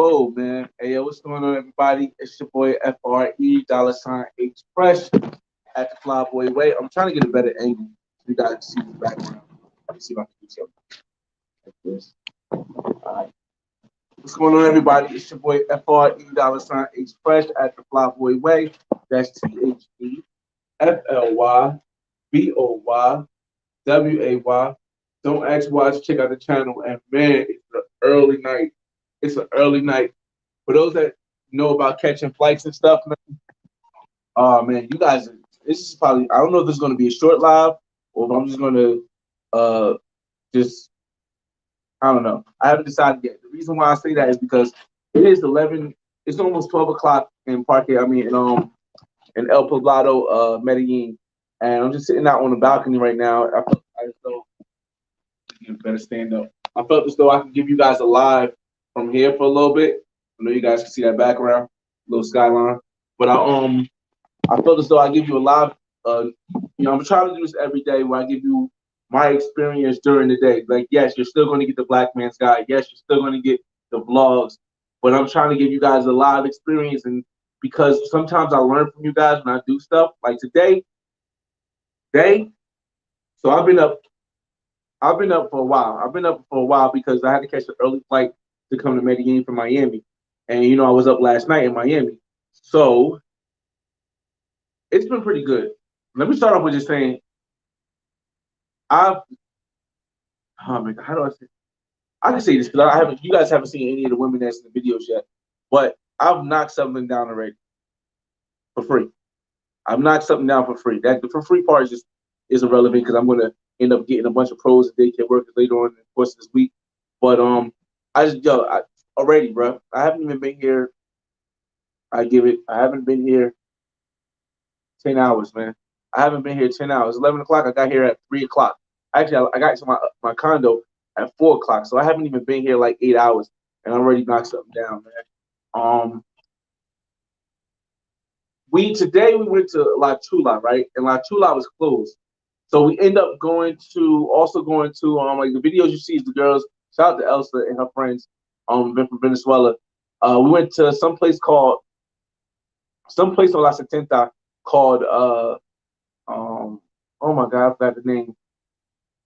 Whoa, man. Hey, yo, what's going on, everybody? It's your boy FRE, dollar sign H Fresh at the Flyboy Way. I'm trying to get a better angle so you guys can see the background. Let me see if I can do something like this. All right. What's going on, everybody? It's your boy FRE, dollar sign H Fresh at the Flyboy Way. That's THEFLYBOYWAY. Don't ask why, just check out the channel. And man, it's an early night. It's an early night. For those that know about catching flights and stuff, man, oh man, you guys, this is probably, I don't know if this is going to be a short live or if I'm just going to just, I don't know. I haven't decided yet. The reason why I say that is because it is 11, it's almost 12 o'clock in Parque, in El Poblado, Medellin. And I'm just sitting out on the balcony right now. I felt as though, you better stand up. I felt as though I could give you guys a live from here for a little bit. I know you guys can see that background, little skyline. But I felt as though I give you a live. I'm trying to do this every day where I give you my experience during the day. Like, yes, you're still going to get the Black Man's Guide. Yes, you're still going to get the vlogs. But I'm trying to give you guys a live experience, and because sometimes I learn from you guys when I do stuff. Like today. So I've been up. I've been up for a while. I've been up for a while because I had to catch an early flight to come to Medellin from Miami. And, I was up last night in Miami. So it's been pretty good. Let me start off with just saying, oh my God, how do I say? I can say this because you guys haven't seen any of the women that's in the videos yet, but I've knocked something down already for free. I've knocked something down for free. That the for free part is irrelevant because I'm going to end up getting a bunch of pros and daycare workers later on in the course of this week. But already, bro, I haven't even been here. I haven't been here 10 hours, man. I haven't been here 10 hours. 11 o'clock, I got here at 3 o'clock. Actually, I got to my condo at 4 o'clock, so I haven't even been here like 8 hours, and I already knocked something down, man. Today we went to La Chula, right? And La Chula was closed. So we end up going to like the videos you see is the girls. Shout out to Elsa and her friends, from Venezuela. We went to someplace on La Setenta called oh my God, I forgot the name.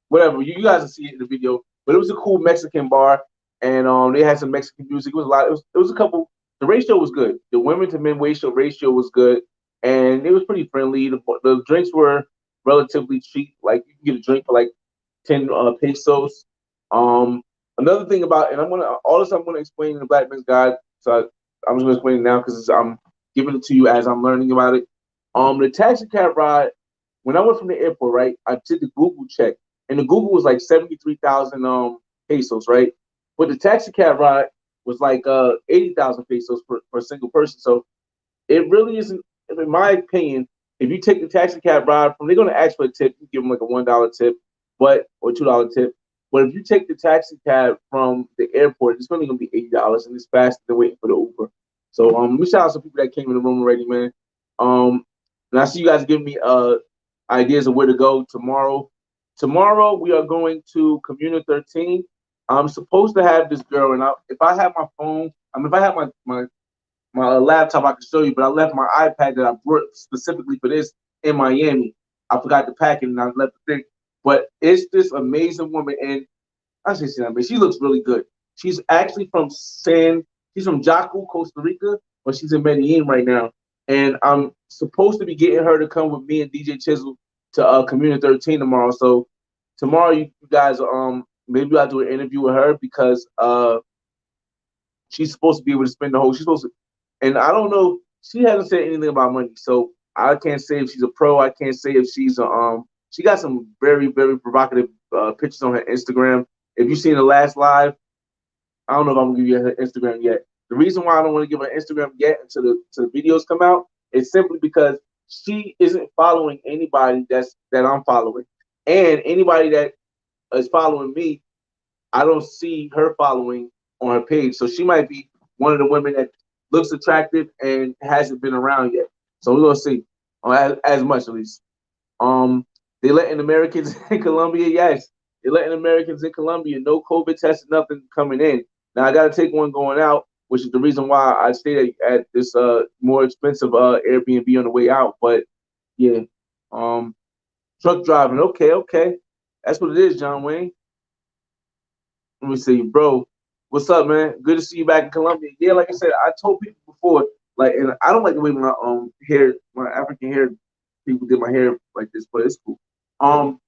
Whatever, you guys will see it in the video. But it was a cool Mexican bar, and they had some Mexican music. It was a lot. It was a couple. The ratio was good. The women to men ratio was good, and it was pretty friendly. The drinks were relatively cheap. Like you can get a drink for like 10 pesos. Another thing about, and I'm gonna explain in the Black Man's Guide. So I'm just gonna explain it now because I'm giving it to you as I'm learning about it. The taxi cab ride, when I went from the airport, right, I did the Google check, and the Google was like 73,000 pesos, right? But the taxi cab ride was like 80,000 pesos for a single person. So it really isn't, in my opinion, if you take the taxi cab ride they're going to ask for a tip, you give them like a $1 tip, or $2 tip. But if you take the taxi cab from the airport, it's only going to be $80, and it's faster than waiting for the Uber. So let me shout out some people that came in the room already, man. And I see you guys giving me ideas of where to go tomorrow. Tomorrow we are going to Comuna 13. I'm supposed to have this girl, and if I have my phone, if I have my laptop, I can show you. But I left my iPad that I brought specifically for this in Miami. I forgot to pack it, and I left the thing. But it's this amazing woman, and I say she looks really good. She's actually she's from Jaco, Costa Rica, but she's in Medellin right now. And I'm supposed to be getting her to come with me and DJ Chisel to Comuna 13 tomorrow. So tomorrow, you guys, maybe I'll do an interview with her because she's supposed to be able to spend the whole. She's supposed to, and I don't know. She hasn't said anything about money, so I can't say if she's a pro. I can't say if she's a. She got some very, very provocative pictures on her Instagram. If you've seen the last live, I don't know if I'm gonna give you her Instagram yet. The reason why I don't want to give her Instagram yet until the videos come out is simply because she isn't following anybody that I'm following, and anybody that is following me, I don't see her following on her page. So she might be one of the women that looks attractive and hasn't been around yet. So we're gonna see, as much at least. They letting Americans in Colombia, yes. They letting Americans in Colombia, no COVID test, nothing coming in. Now I gotta take one going out, which is the reason why I stayed at this more expensive Airbnb on the way out. But yeah, um, truck driving. Okay, okay, that's what it is, John Wayne. Let me see, bro. What's up, man? Good to see you back in Colombia. Yeah, like I said, I told people before, like, and I don't like the way my hair, my African hair people did my hair like this, but it's cool. Um,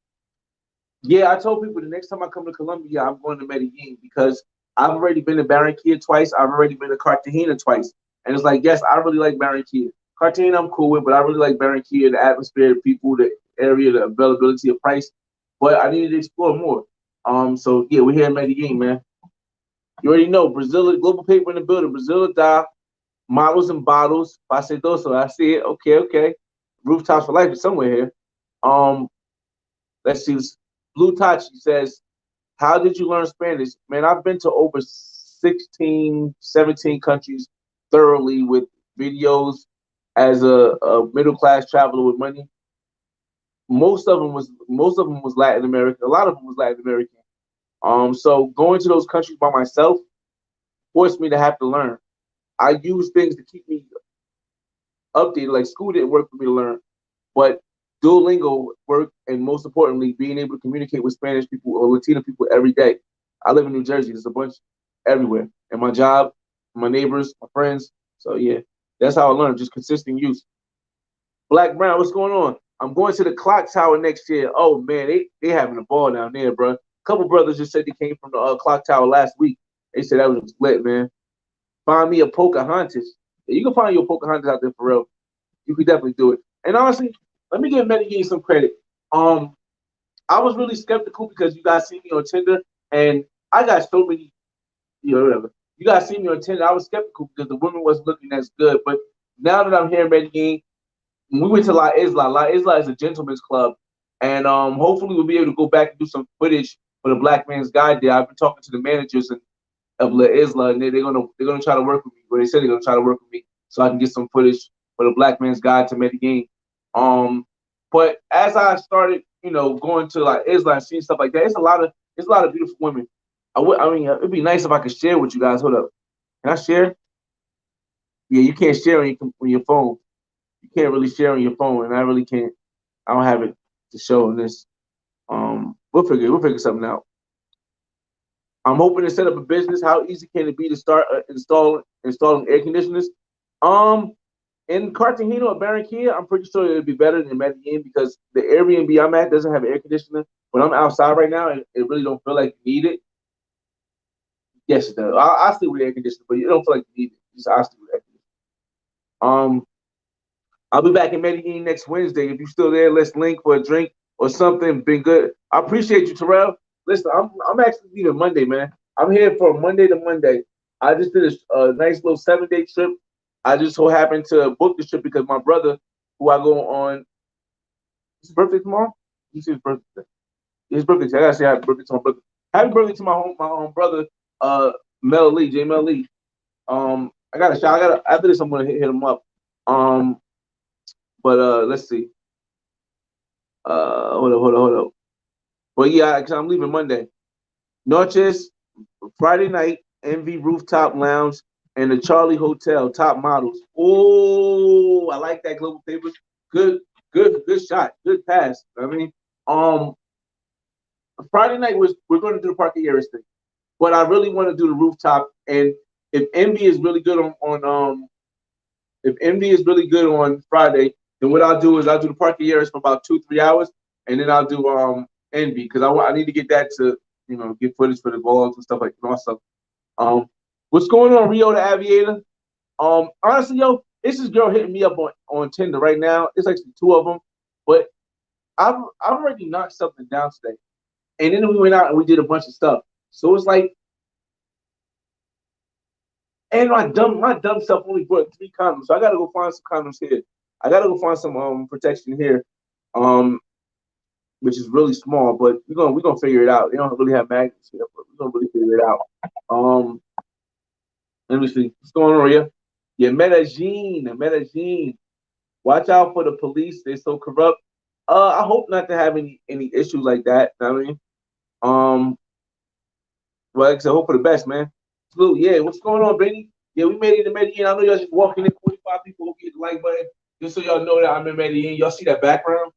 yeah, I told people the next time I come to Colombia, I'm going to Medellin because I've already been to Barranquilla twice. I've already been to Cartagena twice, and it's like, yes, I really like Barranquilla. Cartagena, I'm cool with, but I really like Barranquilla, the atmosphere, the people, the area, the availability of price. But I needed to explore more. So yeah, we're here in Medellin, man. You already know Brazil, global paper in the building. Brazil da models and bottles. Pasedoso, I see it. Okay, okay. Rooftops for life is somewhere here. Um, let's see. Blue Tachi says, how did you learn Spanish? Man, I've been to over 16, 17 countries thoroughly with videos as a middle class traveler with money. Most of them was Latin American. A lot of them was Latin American. So going to those countries by myself forced me to have to learn. I use things to keep me updated. Like school didn't work for me to learn, but Duolingo worked, and most importantly, being able to communicate with Spanish people or Latino people every day. I live in New Jersey. There's a bunch everywhere, and my job, my neighbors, my friends. So yeah, that's how I learned. Just consistent use. Black Brown, what's going on? I'm going to the clock tower next year. Oh man, they having a ball down there, bro. A couple brothers just said they came from the clock tower last week. They said that was lit, man. Find me a Pocahontas. Yeah, you can find your Pocahontas out there for real. You could definitely do it. And honestly, let me give Medellin some credit. Um, I was really skeptical because you guys see me on Tinder, and I got so many, whatever. You guys see me on Tinder. I was skeptical because the women wasn't looking as good. But now that I'm here in Medellin, we went to La Isla. La Isla is a gentleman's club, and hopefully we'll be able to go back and do some footage for the Black Man's Guide there. I've been talking to the managers of La Isla, and they're gonna try to work with me. But they said they're gonna try to work with me so I can get some footage for the Black Man's Guide to Medellin. Um, but as I started, going to like Isla and seeing stuff like that, it's a lot of beautiful women. I mean, it'd be nice if I could share with you guys. Hold up, can I share? Yeah, you can't share on your phone. You can't really share on your phone, and I really can't. I don't have it to show in this. We'll figure something out. I'm hoping to set up a business. How easy can it be to start installing air conditioners? Um, in Cartagena or Barranquilla, I'm pretty sure it'd be better than Medellin because the Airbnb I'm at doesn't have an air conditioner. When I'm outside right now, it really don't feel like you need it. Yes, it does. I still with air conditioner, but you don't feel like you need it. Just I still with air conditioner. I'll be back in Medellin next Wednesday. If you're still there, let's link for a drink or something. Been good. I appreciate you, Terrell. Listen, I'm actually leaving Monday, man. I'm here for Monday to Monday. I just did a nice little 7-day trip. I just so happened to book the trip because my brother, who I go on, his birthday tomorrow. You see his birthday. His birthday. I gotta say happy birthday to my brother. Happy birthday to my brother, Mel Lee, J Mel Lee. I got a shot. After this, I'm gonna hit him up. Um, but let's see. Hold up. But yeah, cause I'm leaving Monday. Noches, Friday night, Envy Rooftop Lounge, and the Charlie Hotel, top models. Oh, I like that global paper. Good shot. Good pass. I mean, um, Friday night we're going to do the Parque Aries thing, but I really want to do the rooftop. And if Envy is really good on if Envy is really good on Friday, then what I'll do is I'll do the Parque Aries for about 2-3 hours, and then I'll do Envy because I need to get that to get footage for the vlogs and stuff like that. Also, what's going on, Rio the Aviator? Honestly, yo, it's this girl hitting me up on Tinder right now. It's actually two of them, but I've already knocked something down today, and then we went out and we did a bunch of stuff. So it's like, and my dumb self only bought 3 condoms, so I gotta go find some condoms here. I gotta go find some protection here, um, which is really small, but we're gonna figure it out. They don't really have magnets here, but we're gonna really figure it out. Um, let me see what's going on here. Yeah, Medellin. Watch out for the police. They're so corrupt. I hope not to have any issues like that. You know what I mean, well, like I said, hope for the best, man. Salute. Yeah, what's going on, Benny? Yeah, we made it in Medellin. I know y'all just walking in 45 people will hit the like button. Just so y'all know that I'm in Medellin. Y'all see that background?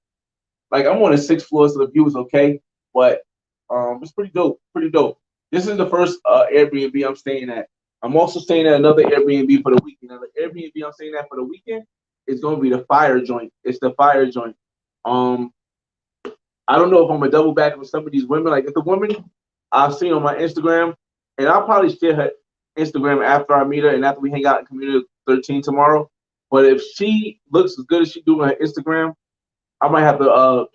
Like I'm on the sixth floor, so the view is okay. But it's pretty dope. Pretty dope. This is the first Airbnb I'm staying at. I'm also staying at another Airbnb for the weekend. Now the Airbnb I'm staying at for the weekend is gonna be the fire joint. It's the fire joint. Um I don't know if I'm gonna double back with some of these women. Like if the woman I've seen on my Instagram, and I'll probably share her Instagram after I meet her and after we hang out in Community 13 tomorrow. But if she looks as good as she do on her Instagram, I might have to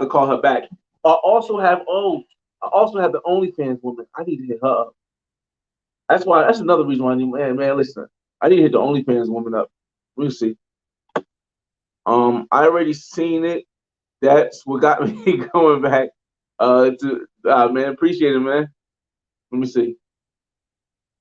call her back. I also have the OnlyFans woman. I need to hit her up. That's another reason why I need man, listen. I need to hit the OnlyFans woman up. Let me see. I already seen it. That's what got me going back. Man, appreciate it, man. Let me see.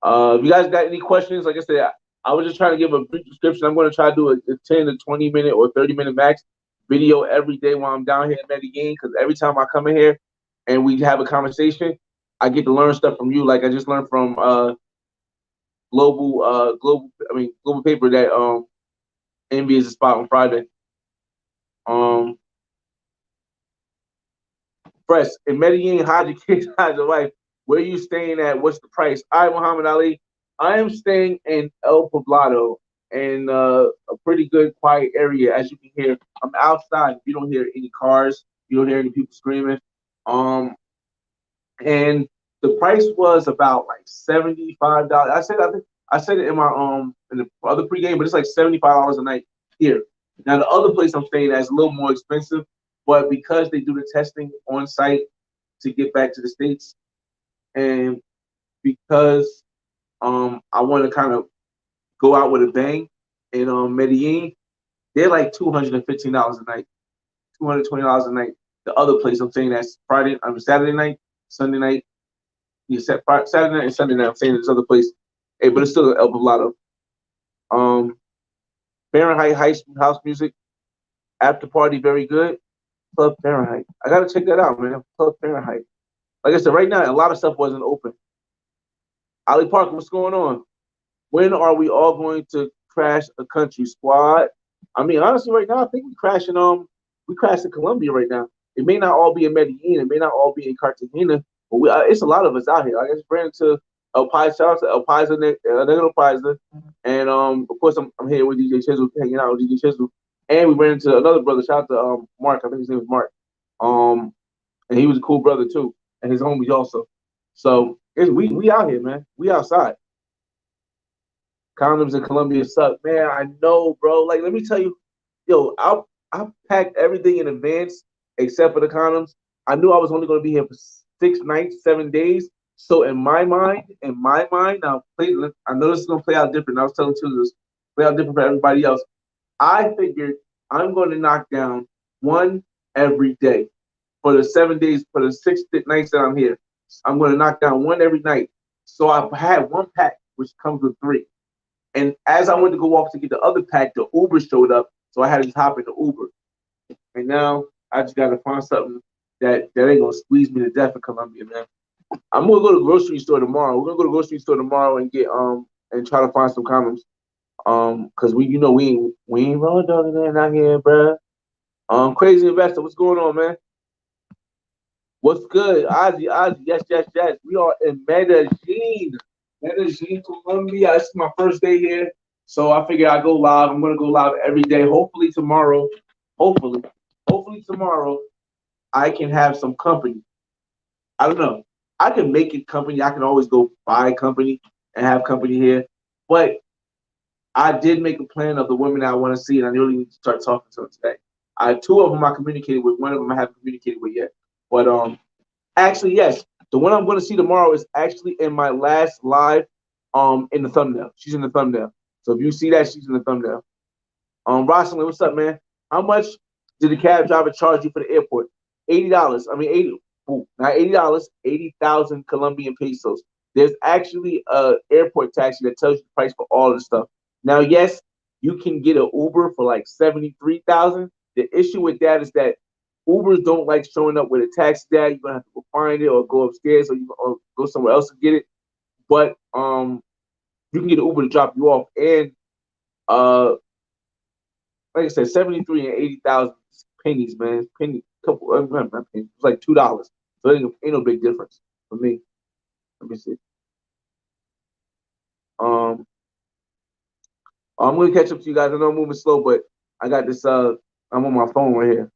If you guys got any questions, like I said, I was just trying to give a brief description. I'm going to try to do a 10 to 20 minute or 30-minute max video every day while I'm down here in Medellin, because every time I come in here and we have a conversation, I get to learn stuff from you. Like I just learned from Global Paper that Envy is a spot on Friday. Fresh in Medellin, hide your kids, hide your wife. Where are you staying at? What's the price? I, Muhammad Ali. I am staying in El Poblado in a pretty good, quiet area. As you can hear, I'm outside. You don't hear any cars. You don't hear any people screaming. And the price was about like $75. I said it in my in the other pregame, but it's like $75 a night here. Now the other place I'm staying at is a little more expensive, but because they do the testing on site to get back to the States, and because I want to kind of go out with a bang in Medellin, they're like $215 a night, $220 a night. The other place I'm saying that's Saturday night, Sunday night. You set Saturday night and Sunday night. I'm saying this other place, hey, but it's still El Poblado. Fahrenheit house music, after party very good. Club Fahrenheit. I gotta check that out, man. Club Fahrenheit. Like I said, right now a lot of stuff wasn't open. Ali Parker, what's going on? When are we all going to crash a country squad? I mean, honestly, right now I think we crashing in Colombia right now. It may not all be in Medellin, it may not all be in Cartagena, but it's a lot of us out here. I just ran into El Pais, shout out to El Pais, Negro Pais, and of course I'm here with DJ Chisel, hanging out with DJ Chisel, and we ran into another brother. Shout out to Mark, I think his name was Mark, and he was a cool brother too, and his homies also. So we out here, man. We outside. Condoms in Colombia suck, man. I know, bro. Like, let me tell you, yo, I packed everything in advance except for the condoms. I knew I was only going to be here for 6 nights, 7 days. So in my mind, now I know this is going to play out different. I was telling you this play out different for everybody else. I figured I'm going to knock down one every day for the 7 days, for the 6 nights that I'm here. I'm going to knock down one every night. So I had one pack, which comes with 3. And as I went to go off to get the other pack, the Uber showed up. So I had to just hop in the Uber. And now I just got to find something that ain't going to squeeze me to death in Colombia, man. I'm going to go to the grocery store tomorrow. We're going to go to the grocery store tomorrow and get and try to find some condoms. Cause we ain't road dogging that out here, bro. Crazy Investor, what's going on, man? What's good? Ozzy, yes. We are in Medellin, Colombia. This is my first day here. So I figured I'd go live. I'm gonna go live every day. Hopefully tomorrow, I can have some company. I don't know. I can make it company. I can always go buy company and have company here. But I did make a plan of the women I want to see, and I really need to start talking to them today. 2 of them I communicated with. One of them I haven't communicated with yet. But actually, yes, the one I'm going to see tomorrow is actually in my last live in the thumbnail. She's in the thumbnail. So if you see that, she's in the thumbnail. Rosalind, what's up, man? How much did the cab driver charge you for the airport? $80. I mean, 80. Ooh, not $80. 80,000 Colombian pesos. There's actually a airport taxi that tells you the price for all of the stuff. Now, yes, you can get an Uber for like 73,000. The issue with that is that Ubers don't like showing up with a taxi tag. You're gonna have to go find it or go upstairs or go somewhere else to get it. But You can get an Uber to drop you off, and uh, like I said, 73 and 80,000 pennies, man. Penny, couple, not pennies. It's like $2, so it ain't no big difference for me. Let me see. Um, I'm gonna catch up to you guys. I know I'm moving slow, but I got this. I'm on my phone right here.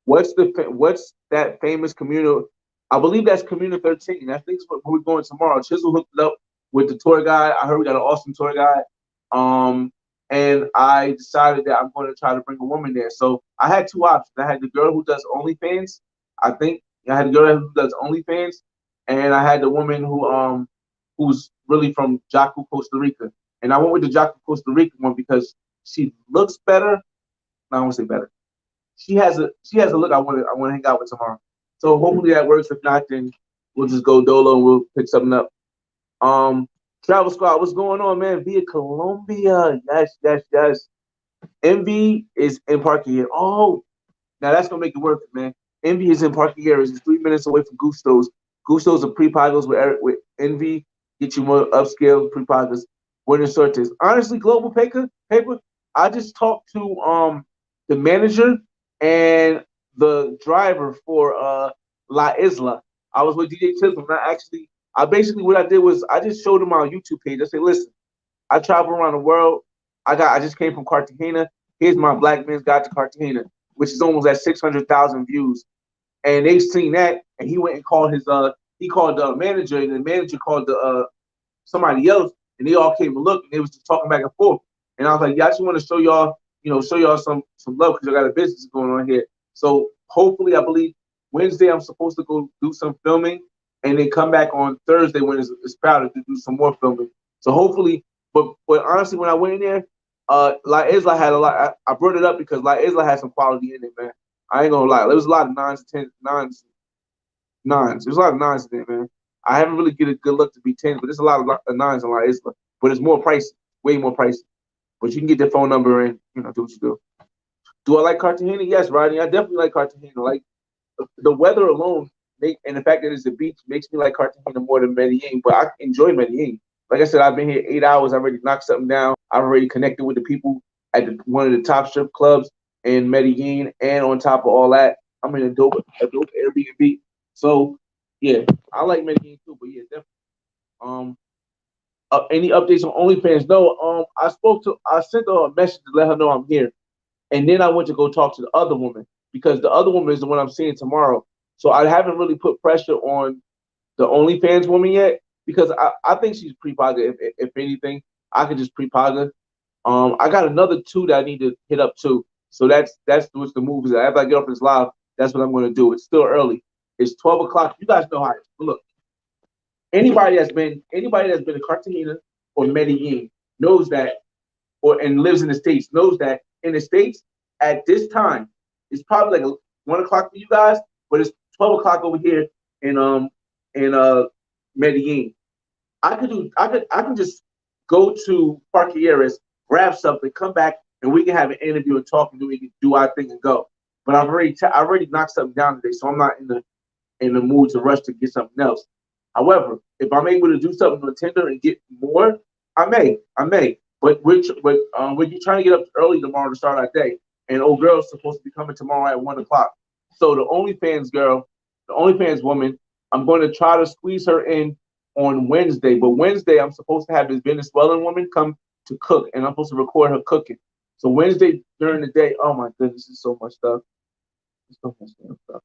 What's that famous communal? I believe that's Communal 13. I think it's what we're going tomorrow. Chisel hooked it up with the tour guide. I heard we got an awesome tour guide. Um, and I decided that I'm going to try to bring a woman there. So I had two options. I had the girl who does OnlyFans. I think I had the girl who does OnlyFans, and I had the woman who's really from Jaco, Costa Rica. And I went with the Jaco, Costa Rica one because she looks better. No, I won't say better. She has a look I want to hang out with tomorrow. So hopefully that works. If not, then we'll just go dolo and we'll pick something up. Um, Travel Squad, what's going on, man? Via Colombia, yes, yes, yes. Envy is in parking here. Oh, now that's gonna make it worth it, man. Envy is in parking areas. It's 3 minutes away from Gusto's. Gusto's are pre-pagos with Envy. Get you more upscale pre-pagos. Buenos sortes. Honestly, Global Paper. I just talked to the manager and the driver for La Isla. I was with DJ Chisholm. I basically what I did was I just showed him my YouTube page. I said, listen, I travel around the world. I just came from Cartagena. Here's my Black Man's Guide to Cartagena, which is almost at 600,000 views. And they seen that, and he went and called he called the manager, and the manager called the somebody else, and they all came to look, and they was just talking back and forth. And I was like, yeah, I just want to show y'all, show y'all some love because I got a business going on here. So hopefully, I believe Wednesday I'm supposed to go do some filming, and then come back on Thursday when it's crowded to do some more filming. So hopefully, but honestly, when I went in there, La Isla had a lot. I brought it up because La Isla had some quality in it, man. I ain't gonna lie. There was a lot of nines. There's a lot of nines in there, man. I haven't really get a good look to be 10, but there's a lot of nines in La Isla. But it's more pricey, way more pricey. But you can get their phone number and do what you do. Do I like Cartagena? Yes, Rodney. I definitely like Cartagena. Like the weather alone, and the fact that it's a beach makes me like Cartagena more than Medellin. But I enjoy Medellin. Like I said, I've been here 8 hours. I already knocked something down. I've already connected with the people at one of the top strip clubs in Medellin, and on top of all that, I'm in a dope Airbnb. So yeah, I like Medellin too. But yeah, definitely. Any updates on OnlyFans? No. I sent her a message to let her know I'm here, and then I went to go talk to the other woman because the other woman is the one I'm seeing tomorrow. So I haven't really put pressure on the OnlyFans woman yet because I think she's pre-paga. If anything, I could just pre-paga. I got another two that I need to hit up too. So that's what's the move is. After I get off this live, that's what I'm going to do. It's still early. It's 12 o'clock. You guys know how it is. Look, anybody that's been to Cartagena or Medellin knows that, and lives in the States knows that in the States at this time it's probably like 1 o'clock for you guys, but it's 12 o'clock over here in Medellin. I can just go to Parquilleras, grab something, come back, and we can have an interview and talk, and then we can do our thing and go. But I already knocked something down today, so I'm not in the mood to rush to get something else. However, if I'm able to do something on Tinder and get more, I may. But we're trying to get up early tomorrow to start our day, and old girl's supposed to be coming tomorrow at 1 o'clock. So the OnlyFans woman, I'm going to try to squeeze her in on Wednesday. But Wednesday, I'm supposed to have this Venezuelan woman come to cook, and I'm supposed to record her cooking. So Wednesday during the day, oh my goodness, it's so much stuff. It's so much stuff.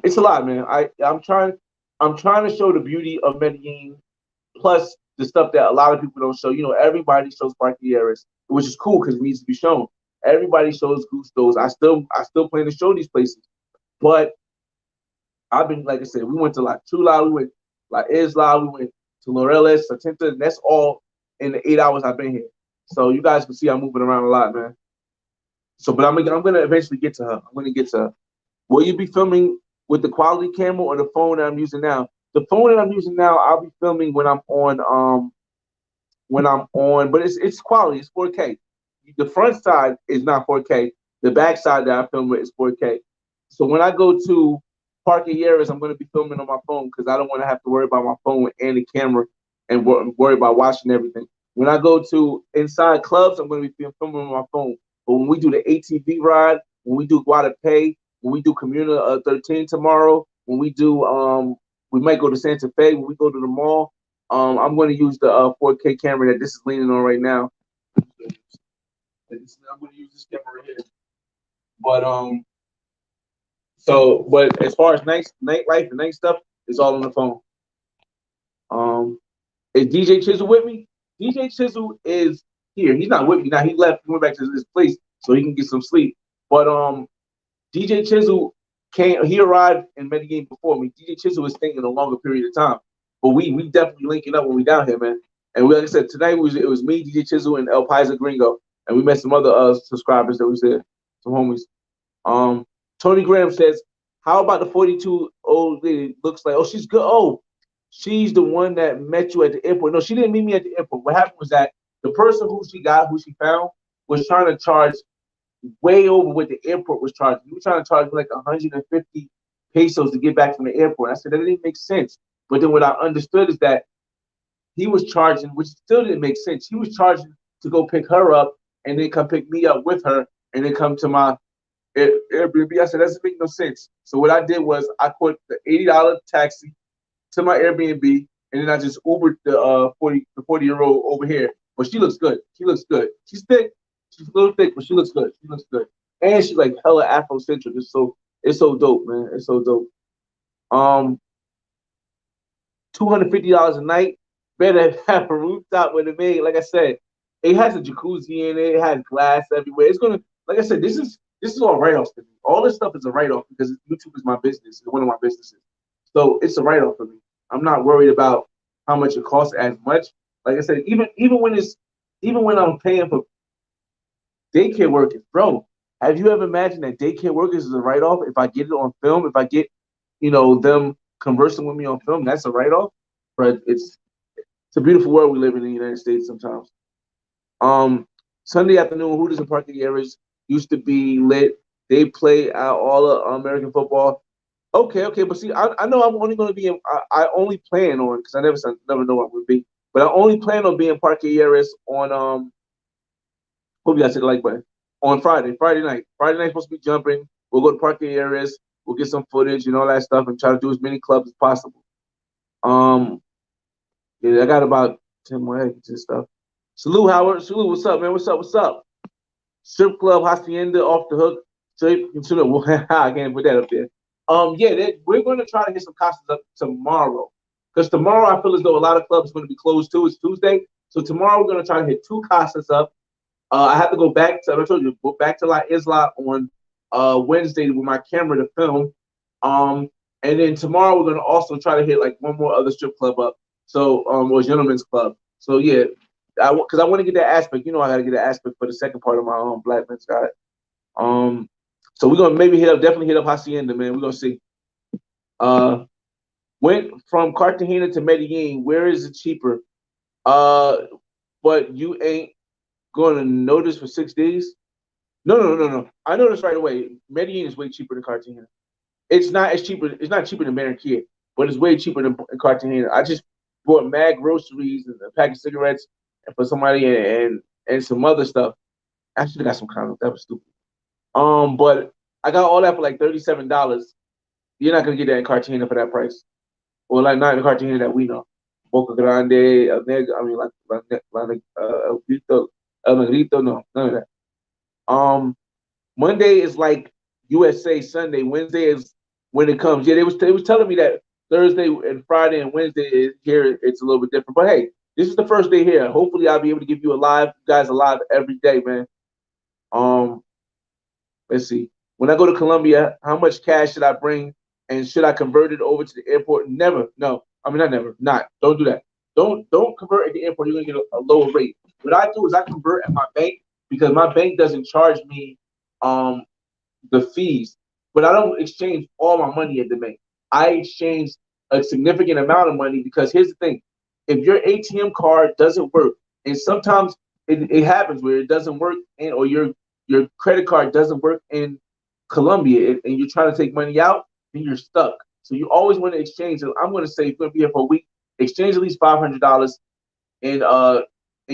It's a lot, man. I'm trying to show the beauty of Medellin, plus the stuff that a lot of people don't show. Everybody shows Parquilleras, which is cool because it needs to be shown. Everybody shows Gustos. I still plan to show these places, but I've been, like I said, we went to La Chula, we went La Isla, we went to Laureles, Satenta, and that's all in the 8 hours I've been here. So you guys can see I'm moving around a lot, man. So, but I'm gonna eventually get to her. I'm gonna get to her. Will you be filming with the quality camera or the phone that I'm using now? The phone that I'm using now, I'll be filming when I'm on, but it's quality. It's 4K. The front side is not 4K. The back side that I film with is 4K. So when I go to Parquilleras, I'm going to be filming on my phone because I don't want to have to worry about my phone and the camera and worry about watching everything. When I go to inside clubs, I'm going to be filming on my phone. But when we do the ATV ride, when we do Guadalupe, when we do Comuna 13 tomorrow, when we do we might go to Santa Fe, when we go to the mall, I'm going to use the 4K camera that this is leaning on right now. I'm going to use this camera right here. But but as far as nightlife and night stuff, it's all on the phone. Is DJ Chisel with me? DJ Chisel is here. He's not with me now. He left. He went back to his place so he can get some sleep. But DJ Chisel came. He arrived in Medellin before me. DJ Chisel was staying a longer period of time, but we definitely linking up when we down here, man. And like I said, tonight it was me, DJ Chisel, and El Paiza Gringo, and we met some other subscribers that was there, some homies. Tony Graham says, "How about the 42-old lady? Looks like she's good. Oh, she's the one that met you at the airport. No, she didn't meet me at the airport. What happened was that the person who she found, was trying to charge way over what the airport was charging. You were trying to charge like 150 pesos to get back from the airport. I said that didn't make sense. But then what I understood is that he was charging, which still didn't make sense. He was charging to go pick her up and then come pick me up with her and then come to my Airbnb. I said that doesn't make no sense. So what I did was I put the $80 taxi to my Airbnb, and then I just Ubered the 40-year-old over here. But she looks good. She looks good. She's thick. She's a little thick, but she looks good. She looks good. And she's like hella Afrocentric. It's so dope, man. It's so dope. $250 a night. Better have a rooftop with it made. Like I said, it has a jacuzzi in it. It has glass everywhere. It's gonna, like I said, this is all write-offs to me. All this stuff is a write-off because YouTube is my business. It's one of my businesses. So it's a write-off for me. I'm not worried about how much it costs as much. Like I said, even when I'm paying for daycare workers, bro, have you ever imagined that daycare workers is a write-off? If I get it on film, if I get, them conversing with me on film, that's a write-off. But it's a beautiful world we live in the United States sometimes. Sunday afternoon, Hooters and parking areas used to be lit. They play out all of American football. Okay, but see, I know I'm only going to be in. I only plan on, because I never know what I'm going to be, but I only plan on being parking areas on hope you guys hit the like button on Friday night. Friday night supposed to be jumping. We'll go to parking areas. We'll get some footage and all that stuff, and try to do as many clubs as possible. Yeah, I got about 10 more eggs and stuff. Salute, Howard. Salute, what's up, man? What's up? Strip club, Hacienda, off the hook. I can't put that up there. We're going to try to get some casas up tomorrow, because tomorrow I feel as though a lot of clubs are going to be closed too. It's Tuesday, so tomorrow we're going to try to hit 2 casas up. I have to go back to, I told you, go back to La Isla on Wednesday with my camera to film. And then tomorrow we're going to also try to hit like one more other strip club up. So, or gentlemen's club. So yeah, because I want to get that aspect. I got to get that aspect for the second part of my Black Men's Guide. So we're gonna definitely hit up Hacienda, man. We're gonna see. Went from Cartagena to Medellin. Where is it cheaper? But you ain't gonna notice for 6 days. No. I noticed right away. Medellin is way cheaper than Cartagena. It's not cheaper than Barranquilla, but it's way cheaper than Cartagena. I just bought mad groceries and a pack of cigarettes and for somebody and some other stuff. I should have got some condoms. That was stupid. But I got all that for like $37. You're not gonna get that in Cartagena for that price, or like not in Cartagena that we know. Boca Grande, El Negrito, no, none of that. Monday is like USA Sunday. Wednesday is when it comes. Yeah, they was telling me that Thursday and Friday and Wednesday is here. It's a little bit different, but hey, this is the first day here. Hopefully, I'll be able to give you guys a live every day, man. Let's see. When I go to Colombia, how much cash should I bring, and should I convert it over to the airport? Never. No. I mean, not never. Not. Don't do that. Don't convert at the airport. You're gonna get a lower rate. What I do is I convert at my bank, because my bank doesn't charge me the fees, but I don't exchange all my money at the bank. I exchange a significant amount of money, because here's the thing: if your ATM card doesn't work, and sometimes it happens where it doesn't work, or your credit card doesn't work in Colombia, and you're trying to take money out, then you're stuck. So you always want to exchange. And I'm going to say, if you're going to be here for a week, exchange at least $500 in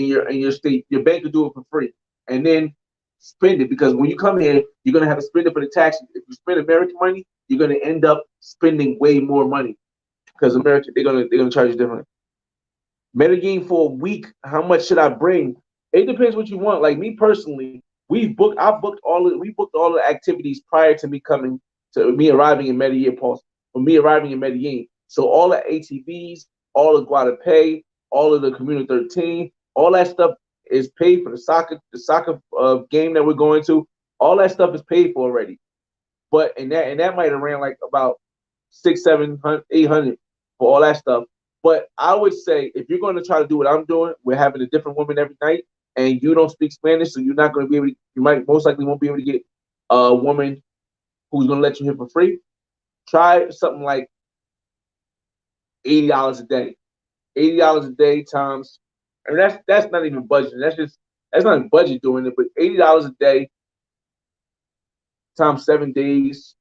your state. Your bank will do it for free, and then spend it, because when you come here, you're gonna have to spend it for the tax. If you spend American money, you're gonna end up spending way more money because America they're gonna charge you differently. Medellin for a week. How much should I bring? It depends what you want. Like me personally, we booked all the activities prior to me coming to me arriving in Medellin, Pulse, or me arriving in Medellin. So all the ATVs, all of Guadalupe, all of the Community 13, all that stuff is paid for. The soccer game that we're going to, all that stuff is paid for already. But and that might have ran like about 600, 700, 800 for all that stuff. But I would say if you're going to try to do what I'm doing, we're having a different woman every night, and you don't speak Spanish, so you're not going to be able to. You might most likely won't be able to get a woman who's going to let you hit for free. Try something like $80 a day. $80 a day times, I mean that's not even budgeting. That's not even budget doing it, but $80 a day times 7 days.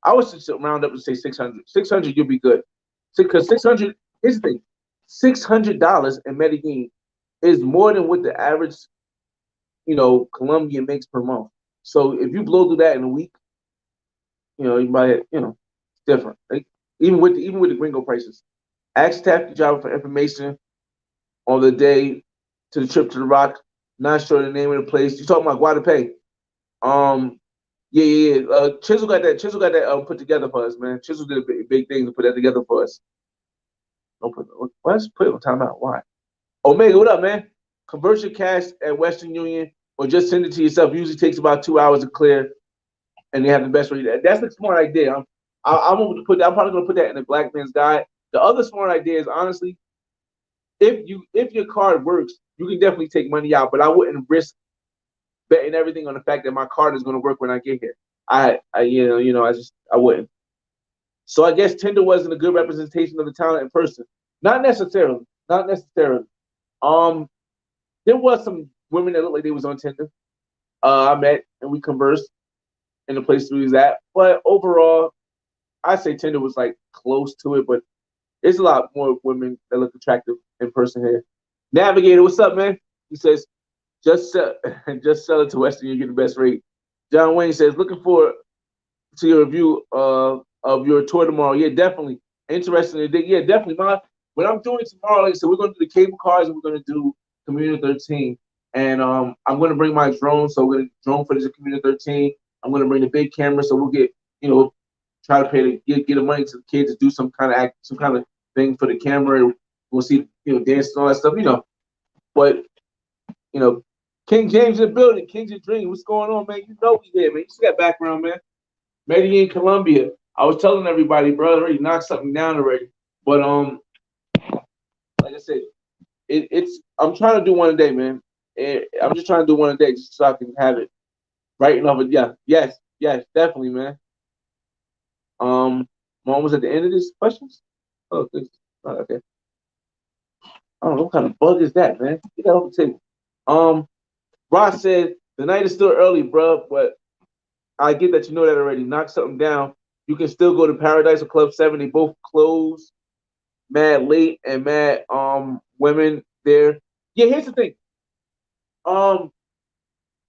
I would just round up and say 600. 600, you'll be good. Because 600, here's the thing, $600 in Medellin is more than what the average, Colombian makes per month. So if you blow through that in a week, you might, it's different. Like, even with the gringo prices. Ask taxi driver for information on the day to the trip to the Rock. Not sure the name of the place. You talking about Guadalupe? Yeah. Chisel got that. Chisel got that put together for us, man. Chisel did a big thing to put that together for us. Don't put. Let's put it on timeout. Why? Omega, what up, man? Convert your cash at Western Union or just send it to yourself. Usually takes about 2 hours to clear, and they have the best rate. That's the smart idea. I'm going to put that. I'm probably going to put that in the Black Man's Guide. The other smart idea is honestly, if your card works, you can definitely take money out, but I wouldn't risk betting everything on the fact that my card is going to work when I get here. I wouldn't. So I guess Tinder wasn't a good representation of the talent in person. Not necessarily. Not necessarily. There was some women that looked like they was on Tinder. I met and we conversed in the place we was at. But overall, I say Tinder was like close to it, but there's a lot more women that look attractive in person here. Navigator, what's up, man? He says, just sell it to Western, you get the best rate. John Wayne says, looking forward to your review of your tour tomorrow. Yeah, definitely. Interesting. Yeah, definitely. What I'm doing tomorrow, like I said, we're going to do the cable cars and we're going to do Community 13. And I'm going to bring my drone. So we're going to drone footage of Community 13. I'm going to bring the big camera. So we'll get, try to pay to get the money to the kids to do some kind of thing for the camera. We'll see, dance and all that stuff, But, King James in the building, King's your dream. What's going on, man? We here, man. You see that background, man. Medellin Colombia. I was telling everybody, bro, I already knocked something down already. But like I said, I'm trying to do one a day, man. I'm just trying to do one a day just so I can have it right enough. Yeah, yes, definitely, man. I'm almost at the end of these questions. Oh, okay. I don't know what kind of bug is that, man. Get that off the table. Ross said the night is still early, bro, but I get that you know that already. Knock something down. You can still go to Paradise or Club 7. They both close mad late and mad women there. Yeah, here's the thing.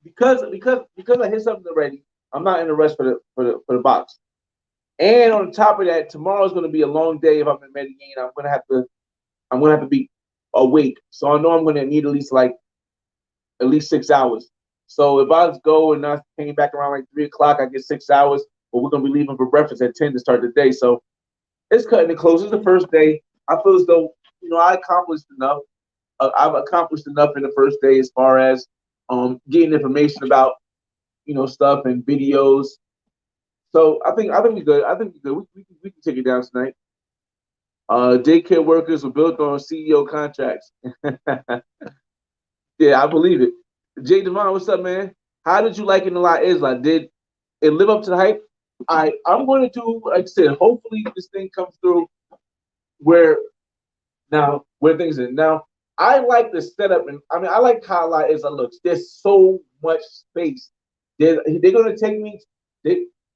Because I hit something already, I'm not in the rush for the box. And on top of that, tomorrow's gonna be a long day if I'm in Medellin. I'm gonna have to be awake. So I know I'm gonna need at least 6 hours. So if I go and I came back around like 3 o'clock, I get 6 hours, but we're gonna be leaving for breakfast at 10 to start the day. So it's cutting it close. It's the first day. I feel as though I accomplished enough. I've accomplished enough in the first day as far as getting information about stuff and videos. So I think we're good. I think we're good. We can take it down tonight. Daycare workers were built on CEO contracts. Yeah, I believe it. Jay Devon, what's up, man? How did you like it in La Isla? Did it live up to the hype? I'm going to do, like I said, hopefully this thing comes through where things are. Now, I like the setup, and I like how La Isla looks. There's so much space. They're going to take me.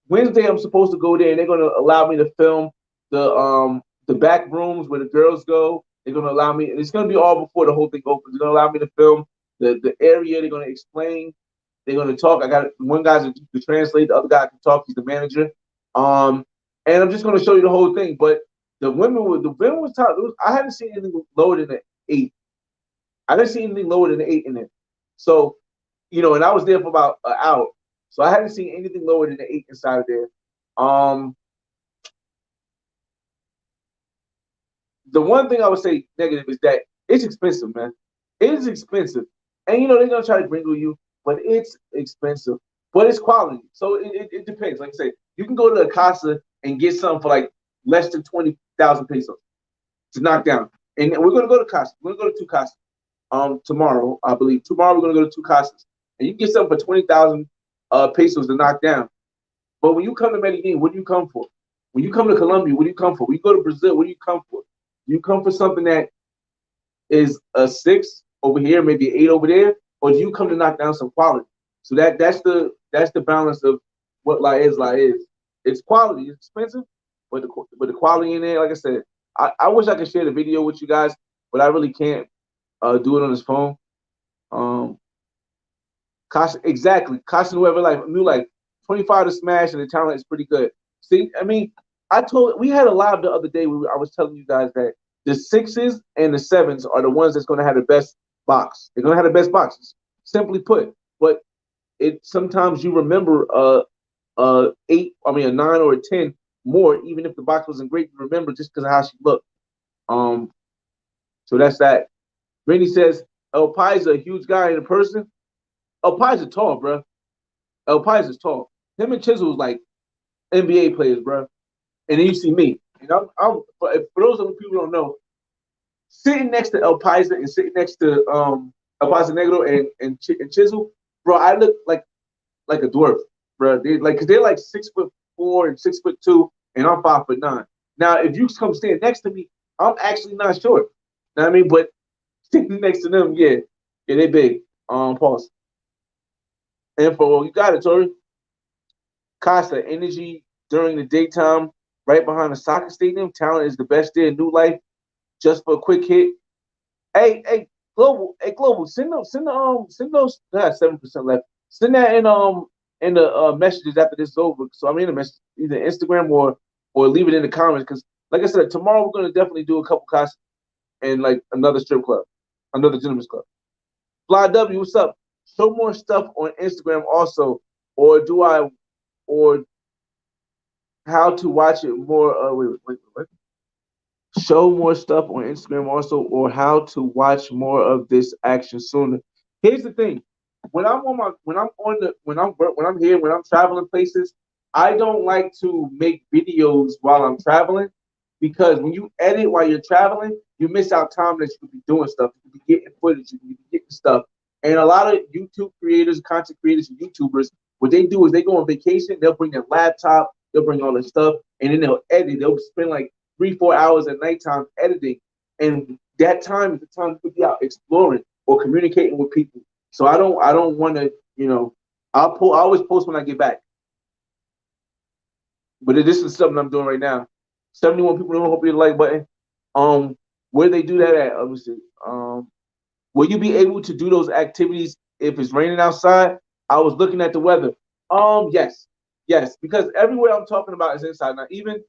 Wednesday, I'm supposed to go there, and they're going to allow me to film the back rooms where the girls go. They're gonna allow me, and it's gonna be all before the whole thing opens. They're gonna allow me to film the area. They're gonna explain. They're gonna talk. I got one guy to translate. The other guy can talk. He's the manager. Um, and I'm just gonna show you the whole thing. But the women was top. I hadn't seen anything lower than an 8. I didn't see anything lower than an 8 in it. So, and I was there for about an hour. So I hadn't seen anything lower than an 8 inside of there. The one thing I would say negative is that it's expensive, man. It is expensive. And they're gonna try to gringle you, but it's expensive. But it's quality. So it depends. Like I say, you can go to a casa and get something for like less than 20,000 pesos to knock down. And we're gonna go to casa. We're gonna go to 2 casas tomorrow, I believe. Tomorrow we're gonna go to 2 casas. And you can get something for 20,000 pesos to knock down. But when you come to Medellin, what do you come for? When you come to Colombia, what do you come for? When you go to Brazil, what do you come for? You come for something that is a 6 over here, maybe an 8 over there, or do you come to knock down some quality? So that's the balance of what La Isla is. It's quality. It's expensive, but the quality in there, like I said, I wish I could share the video with you guys, but I really can't do it on this phone. Exactly. Casa Nueva New Life, 25 to smash, and the talent is pretty good. See, I mean, we had a live the other day where I was telling you guys that the 6s and the 7s are the ones that's going to have the best box. They're going to have the best boxes, simply put. But sometimes you remember a 8, a 9 or a 10 more, even if the box wasn't great. You remember just because of how she looked. So that's that. Rainy says El Pai's a huge guy in person. El Pai's tall, bro. El Pai's is tall. Him and Chisel's like NBA players, bro. And then you see me. And for those other people who don't know, sitting next to El Paisa and sitting next to El Paisa Negro and Chisel, bro, I look like a dwarf, bro. They're like 6'4" and 6'2", and I'm 5'9". Now, if you come stand next to me, I'm actually not short. You know what I mean? But sitting next to them, yeah, they big. Pause. Info, you got it, Tori. Casa, energy during the daytime, right behind the soccer stadium. Talent is the best there. New life, just for a quick hit. Hey, global, send those. I have 7% left. Send that in the messages after this is over. So I'm in the message, either Instagram or leave it in the comments. Because like I said, tomorrow we're gonna definitely do a couple casas and like another strip club, another gentleman's club. Fly W, what's up? Show more stuff on Instagram also, or how to watch it more. Wait. Show more stuff on Instagram also, or how to watch more of this action sooner. Here's the thing: when I'm here, when I'm traveling places, I don't like to make videos while I'm traveling, because when you edit while you're traveling, you miss out time that you could be doing stuff, you could be getting footage, you could be getting stuff. And a lot of YouTube creators, content creators, and YouTubers, what they do is they go on vacation, they'll bring their laptop, they'll bring all their stuff, and then they'll edit. They'll spend like 3-4 hours at nighttime editing, and that time is the time to be out exploring or communicating with people. So I don't want to, I always post when I get back. But this is something I'm doing right now. 71 people don't hit the like button. Where they do that at? Let me see. Will you be able to do those activities if it's raining outside? I was looking at the weather. Yes, because everywhere I'm talking about is inside. Now, even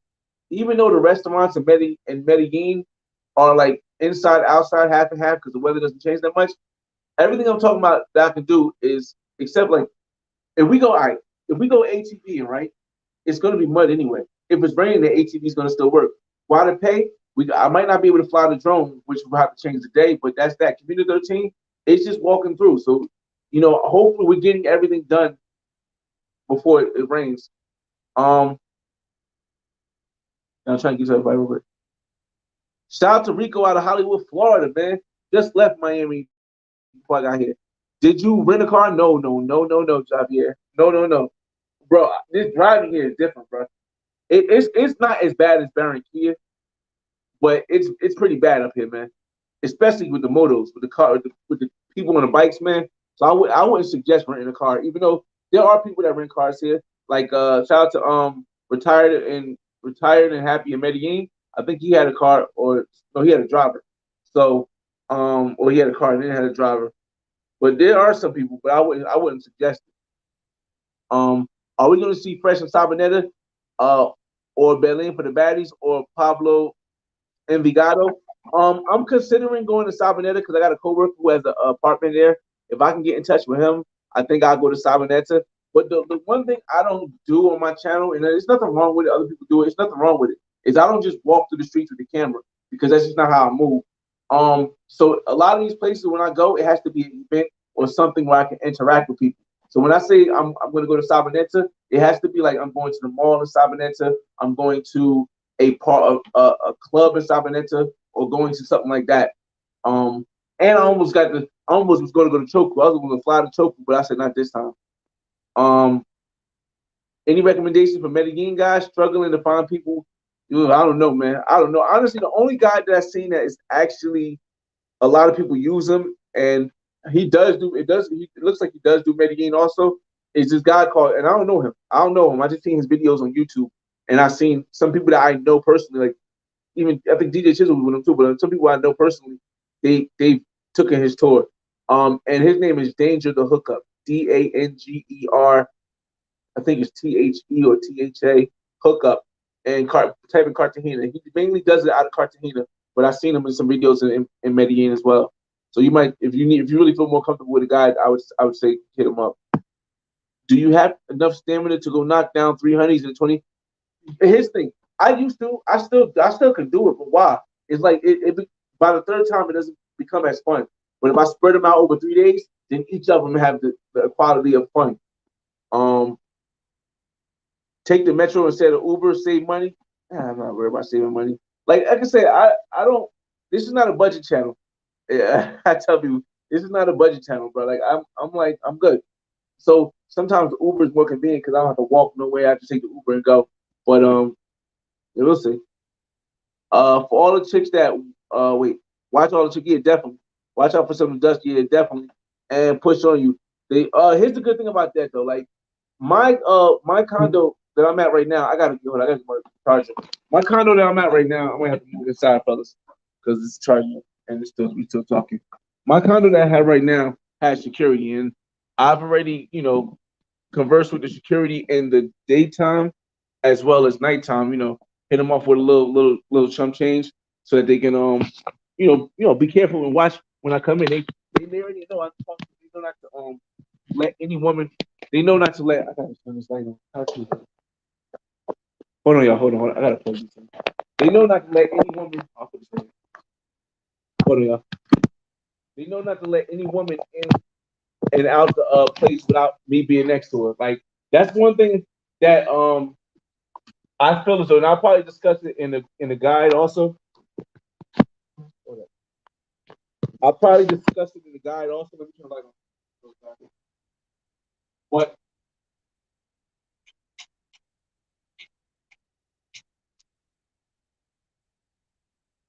though the restaurants in Medellin are like inside, outside, half and half, because the weather doesn't change that much, everything I'm talking about that I can do is, except like, if we go ATV, right, it's going to be mud anyway. If it's raining, the ATV is going to still work. Why to pay? I might not be able to fly the drone, which we'll have to change the day, but that's that. Community 13, it's just walking through. So, hopefully we're getting everything done before it rains. I'm trying to get everybody over it. Shout out to Rico out of Hollywood, Florida, man. Just left Miami before I got here. Did you rent a car? No, Javier. No. Bro, this driving here is different, bro. It's not as bad as Barranquilla, but it's pretty bad up here, man. Especially with the motos, with the car, with the people on the bikes, man. So I wouldn't suggest renting a car, even though there are people that rent cars here. Like shout out to retired and happy in Medellin. I think he had a car, or no, he had a driver. So, or he had a car and then had a driver. But there are some people, but I wouldn't suggest it. Are we going to see Fresh and Sabaneta, uh, or Berlin for the baddies, or Pablo Envigado? I'm considering going to Sabaneta because I got a coworker who has an apartment there. If I can get in touch with him, I think I'll go to Sabaneta. But the one thing I don't do on my channel, and there's nothing wrong with it, other people do it, there's nothing wrong with it, is I don't just walk through the streets with the camera because that's just not how I move. So a lot of these places when I go, it has to be an event or something where I can interact with people. So when I say I'm going to go to Sabaneta, it has to be like I'm going to the mall in Sabaneta, I'm going to a part of a club in Sabaneta, or going to something like that. And I almost was going to go to Choku. I was going to fly to Choku, but I said not this time. Um, any recommendations for Medellin guys struggling to find people? I don't know, man. I don't know. Honestly, the only guy that I've seen that is actually a lot of people use him, and he does do it. It looks like he does do Medellin also. Is this guy called? And I don't know him. I don't know him. I just seen his videos on YouTube, and I've seen some people that I know personally, like even I think DJ Chisel was with him too. But some people I know personally, they took in his tour. And his name is Danger the Hookup. Danger. I think it's THE or THA Hookup, and type in Cartagena. He mainly does it out of Cartagena, but I've seen him in some videos in Medellin as well. So you might, if you really feel more comfortable with a guy, I would say hit him up. Do you have enough stamina to go knock down 300s in 20? His thing, I still can do it, but why? It's like by the third time it doesn't become as fun. But if I spread them out over 3 days, then each of them have the quality of fun. Um, Take the metro instead of Uber, save money. I'm not worried about saving money. Like I can say, I don't. This is not a budget channel. Yeah, I tell people this is not a budget channel, bro. Like I'm good. So sometimes Uber is more convenient because I don't have to walk nowhere. I have to take the Uber and go. But we'll see. For all the chicks that watch all the chicks. Yeah, definitely. Watch out for some dust. Yeah, definitely. And push on you. They here's the good thing about that though. Like my condo that I'm at right now, I gotta get my charger. My condo that I'm at right now, I'm gonna have to move inside, fellas, because it's charging and we still talking. My condo that I have right now has security, and I've already conversed with the security in the daytime as well as nighttime. Hit them off with a little chump change so that they can be careful and watch when I come in. They already know they know not to let any woman. They know not to let. I gotta turn this light on. Hold on, y'all. Hold on. I gotta plug this in. They know not to let any woman. I'll put this in. Hold on, y'all. They know not to let any woman in and out the place without me being next to her. Like that's one thing that I feel as though, and I'll probably discuss it in the guide also. I'll probably discuss it in the guide also. Let me turn the light on. But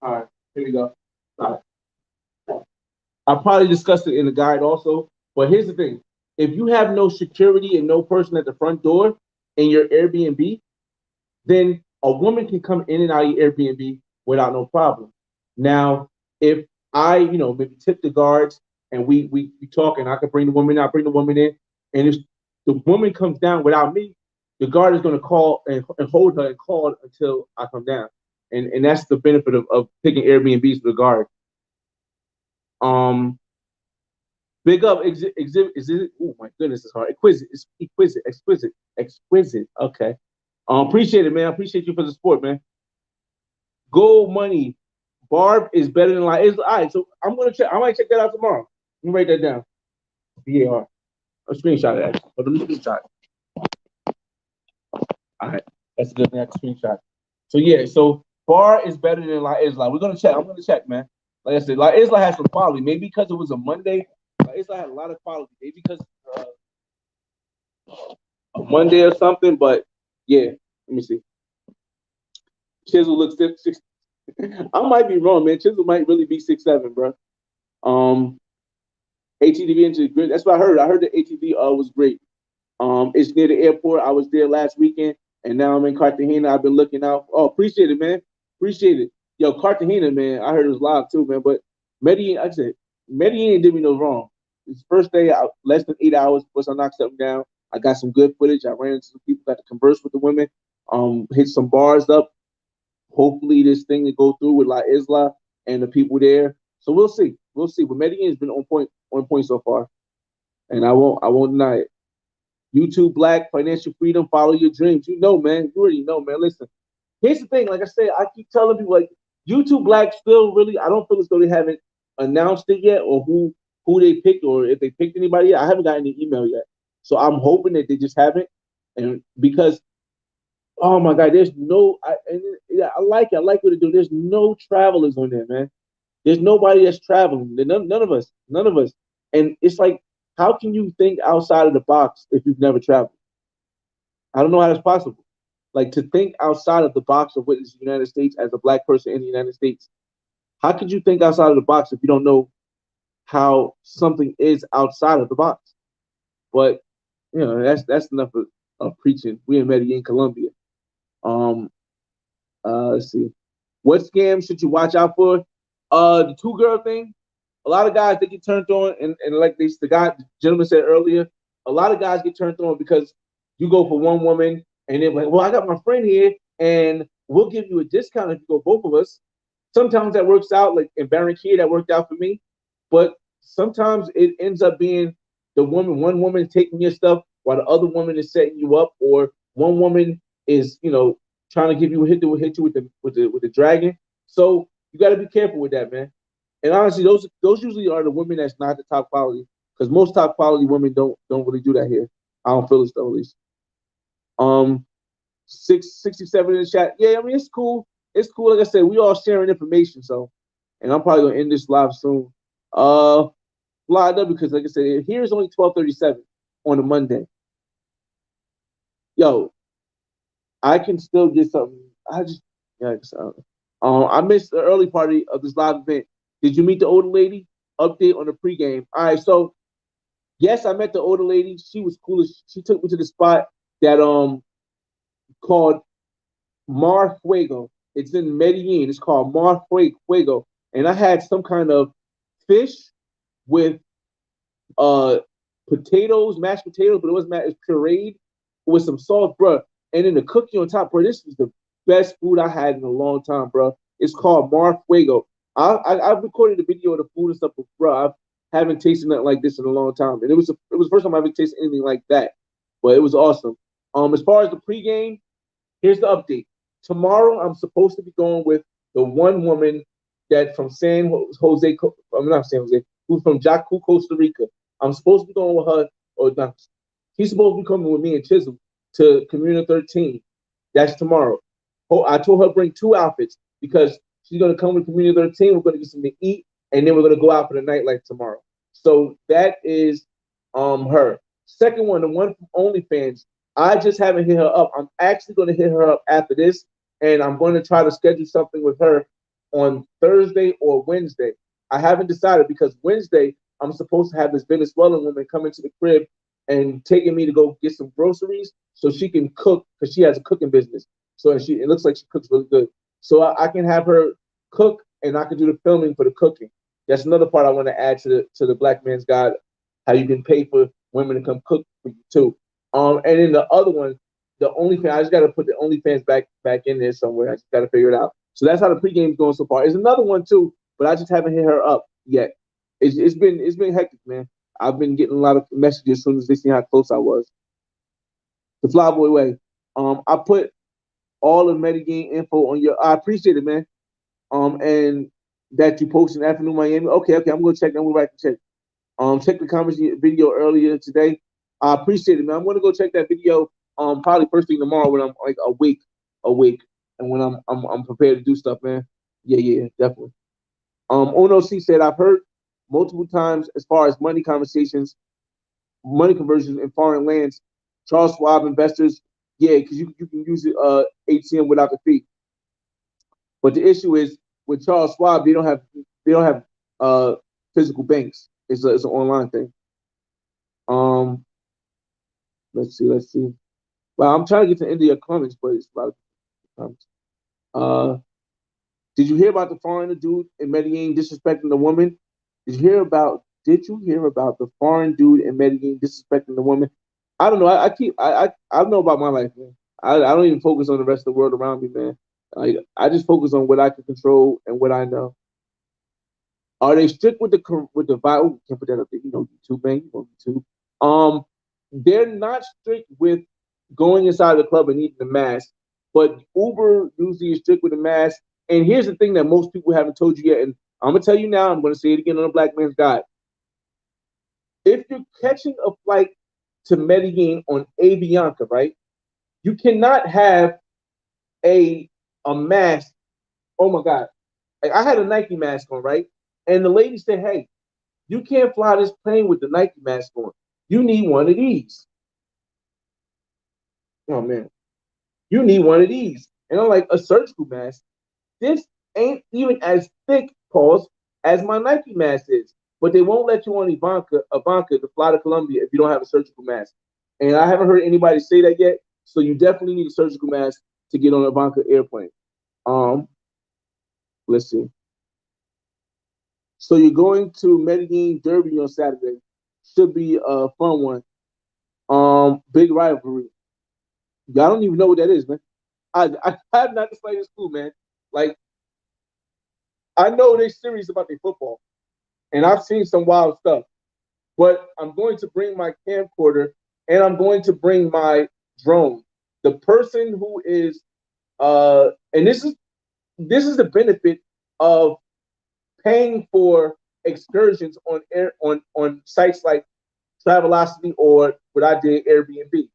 all right, here we go. All right. I'll probably discuss it in the guide also. But here's the thing: if you have no security and no person at the front door in your Airbnb, then a woman can come in and out of your Airbnb without no problem. Now, if I, maybe tip the guards and we talk and I can bring the woman in, I bring the woman in, and if the woman comes down without me, the guard is going to call and hold her and call until I come down. And that's the benefit of picking Airbnbs for the guard. Big up exhibit. Oh my goodness, it's hard. Exquisite. Okay. Appreciate it, man. I appreciate you for the support, man. Gold money. Barb is better than like. All right, so I'm gonna check. I might check that out tomorrow. Let me write that down. BAR. I'll screenshot it actually. But let me screenshot. All right, that's a good thing. I can screenshot. So yeah, so Bar is better than La Isla. We're gonna check. I'm gonna check, man. Like I said, La Isla has some quality. Maybe because it was a Monday, La Isla had a lot of quality. Maybe because a Monday or something. But yeah, let me see. Chisel looks 6. I might be wrong, man. Chisel might really be 6'7", bro. ATV into grid. That's what I heard. I heard the ATV was great. It's near the airport. I was there last weekend, and now I'm in Cartagena. I've been looking out. Oh, appreciate it, man. Appreciate it. Yo, Cartagena, man. I heard it was live too, man. But Medellin, I said, Medellin did me no wrong. It's first day, less than 8 hours. Plus, I knocked something down. I got some good footage. I ran into some people, got to converse with the women, hit some bars up. Hopefully, this thing will go through with La Isla and the people there. So we'll see. We'll see. But Medellin has been on point so far, and I won't deny it. YouTube Black, financial freedom, follow your dreams. You know, man. You already know, man. Listen, here's the thing. Like I said, I keep telling people, like, YouTube Black still really, I don't feel as though they haven't announced it yet, or who they picked, or if they picked anybody yet. I haven't gotten any email yet. So I'm hoping that they just haven't. And because, oh my God, there's no, yeah, I like it. I like what they do. There's no travelers on there, man. There's nobody that's traveling. None of us. None of us. And it's like, how can you think outside of the box if you've never traveled? I don't know how that's possible. Like, to think outside of the box of what is the United States as a black person in the United States. How could you think outside of the box if you don't know how something is outside of the box? But that's enough of preaching. We in Medellin, Colombia. Um, let's see. What scams should you watch out for? The two girl thing. A lot of guys, they get turned on, and like the gentleman said earlier, a lot of guys get turned on because you go for one woman, and they're like, well, I got my friend here, and we'll give you a discount if you go both of us. Sometimes that works out, like in Barranquilla, that worked out for me. But sometimes it ends up being one woman is taking your stuff while the other woman is setting you up, or one woman is, trying to give you hit you with the dragon. So you got to be careful with that, man. And honestly, those usually are the women that's not the top quality, because most top quality women don't really do that here. I don't feel it's though, at least. 67 in the chat. Yeah, I mean, it's cool. It's cool. Like I said, we all sharing information. So, and I'm probably gonna end this live soon. Fly up, because like I said, here is only 12:37 on a Monday. Yo, I can still get something. Yeah, I missed the early party of this live event. Did you meet the older lady? Update on the pregame. All right, so yes, I met the older lady. She was cool. She took me to the spot that called Mar Fuego. It's in Medellin. It's called Mar Fuego. And I had some kind of fish with potatoes, mashed potatoes, but it wasn't mashed, it's pureed with some salt, bro. And then the cookie on top, bro. This was the best food I had in a long time, bro. It's called Mar Fuego. I've recorded a video of the food and stuff, but bro, I haven't tasted nothing like this in a long time. And it was the first time I ever tasted anything like that. But it was awesome. As far as the pregame, here's the update. Tomorrow, I'm supposed to be going with the one woman that from San Jose. I'm not San Jose. Who's from Jacu, Costa Rica. I'm supposed to be going with her, or not. She's supposed to be coming with me and Chisholm to Community 13. That's tomorrow. I told her bring two outfits because she's gonna come with Community 13. We're gonna get something to eat, and then we're gonna go out for the nightlife tomorrow. So that is her. Second one, the one from OnlyFans. I just haven't hit her up. I'm actually gonna hit her up after this, and I'm going to try to schedule something with her on Thursday or Wednesday. I haven't decided because Wednesday I'm supposed to have this Venezuelan woman come into the crib and taking me to go get some groceries so she can cook, because she has a cooking business. So it looks like she cooks really good. So I can have her cook, and I can do the filming for the cooking. That's another part I want to add to the Black Man's Guide, how you can pay for women to come cook for you too. And then the other one, the OnlyFans, I just got to put the OnlyFans back in there somewhere. I just got to figure it out. So that's how the pregame's going so far. There's another one too, but I just haven't hit her up yet. It's been hectic, man. I've been getting a lot of messages as soon as they see how close I was. The Flyboy Way. I put all the Medellin info on your. I appreciate it, man. And that you posted in Afternoon Miami. Okay, I'm gonna check. I'm gonna write the check. Check the comments video earlier today. I appreciate it, man. I'm gonna go check that video. Probably first thing tomorrow when I'm like awake, and when I'm prepared to do stuff, man. Yeah, definitely. Ono C said, I've heard multiple times as far as money money conversions in foreign lands. Charles Schwab investors, yeah, because you can use it ATM without the fee. But the issue is with Charles Schwab, they don't have physical banks. It's an online thing. Let's see. Well, I'm trying to get to India comments, but it's a lot of comments. Did you hear about the foreigner dude in Medellin disrespecting the woman? Did you hear about the foreign dude in Medellin disrespecting the woman? I don't know. I know about my life, man. I don't even focus on the rest of the world around me, man. Like I just focus on what I can control and what I know. Are they strict with the Bible? Can't put that up there. You know, YouTube, man. You know, YouTube. They're not strict with going inside the club and eating the mask, but Uber usually is strict with the mask. And here's the thing that most people haven't told you yet, and I'm gonna tell you now. I'm gonna say it again on a Black Man's Guide. If you're catching a flight to Medellin on Avianca, right? You cannot have a a mask. Oh my God! Like I had a Nike mask on, right? And the lady said, "Hey, you can't fly this plane with the Nike mask on. You need one of these." Oh man, you need one of these. And I'm like, a surgical mask. This ain't even as thick, pause, as my Nike mask is. But they won't let you on Ivanka to fly to Colombia if you don't have a surgical mask. And I haven't heard anybody say that yet. So you definitely need a surgical mask to get on Ivanka airplane. Um, let's see. So you're going to Medellin Derby on Saturday. Should be a fun one. Big rivalry. Y'all don't even know what that is, man. I have not the slightest clue, man. Like I know they're serious about their football, and I've seen some wild stuff. But I'm going to bring my camcorder and I'm going to bring my drone. The person who is and this is the benefit of paying for excursions on air on sites like Travelocity or what I did Airbnb.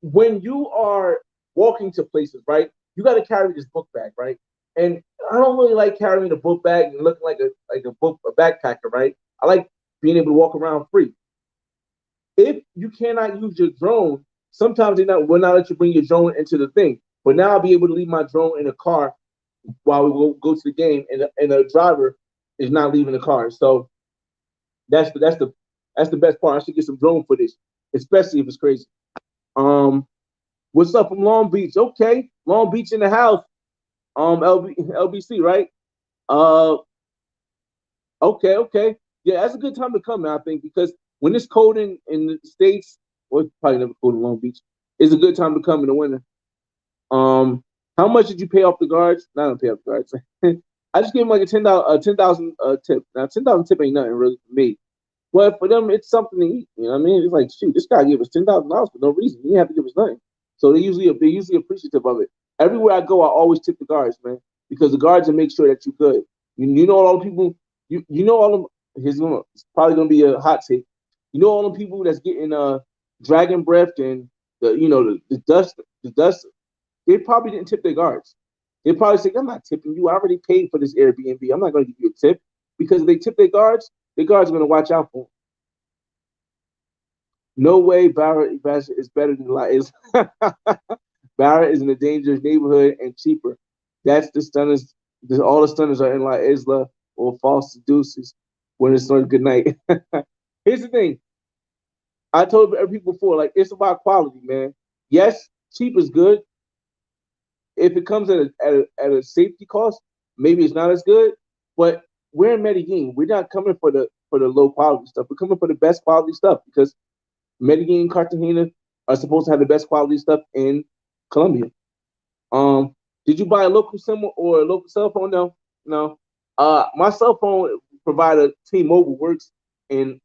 When you are walking to places, right, you got to carry this book bag, right? And I don't really like carrying a book bag and looking like a backpacker, right? I like being able to walk around free. If you cannot use your drone, sometimes they not will not let you bring your drone into the thing. But now I'll be able to leave my drone in a car while we go to the game, and the driver is not leaving the car. So that's the best part. I should get some drone footage, especially if it's crazy. Um, what's up from Long Beach? Okay, Long Beach in the house. LBC, right? Uh, okay, okay. Yeah, that's a good time to come, man, I think, because when it's cold in the States, well, it's probably never cold in Long Beach, it's a good time to come in the winter. Um, how much did you pay off the guards? Not gonna pay off the guards. I just gave him like a 10,000 tip. Now 10,000 tip ain't nothing really for me, but for them it's something to eat. You know what I mean? It's like shoot, this guy gave us $10,000 for no reason. He didn't have to give us nothing. So they usually appreciative of it. Everywhere I go, I always tip the guards, man, because the guards will make sure that you're good. You know all the people. You know all them. It's probably gonna be a hot take. You know all the people that's getting dragon breath and the dust. They probably didn't tip their guards. They probably said, "I'm not tipping you. I already paid for this Airbnb. I'm not going to give you a tip." Because if they tip their guards are going to watch out for them. No way Barra is better than La Isla. Barra is in a dangerous neighborhood and cheaper. That's the stunners. All the stunners are in La Isla or false seducers when it's on good night. Here's the thing. I told people before, like it's about quality, man. Yes, cheap is good. If it comes at a safety cost, maybe it's not as good. But we're in Medellin. We're not coming for the low quality stuff. We're coming for the best quality stuff because Medellin and Cartagena are supposed to have the best quality stuff in Colombia. Did you buy a local SIM or a local cell phone? No, no. My cell phone provider T-Mobile works in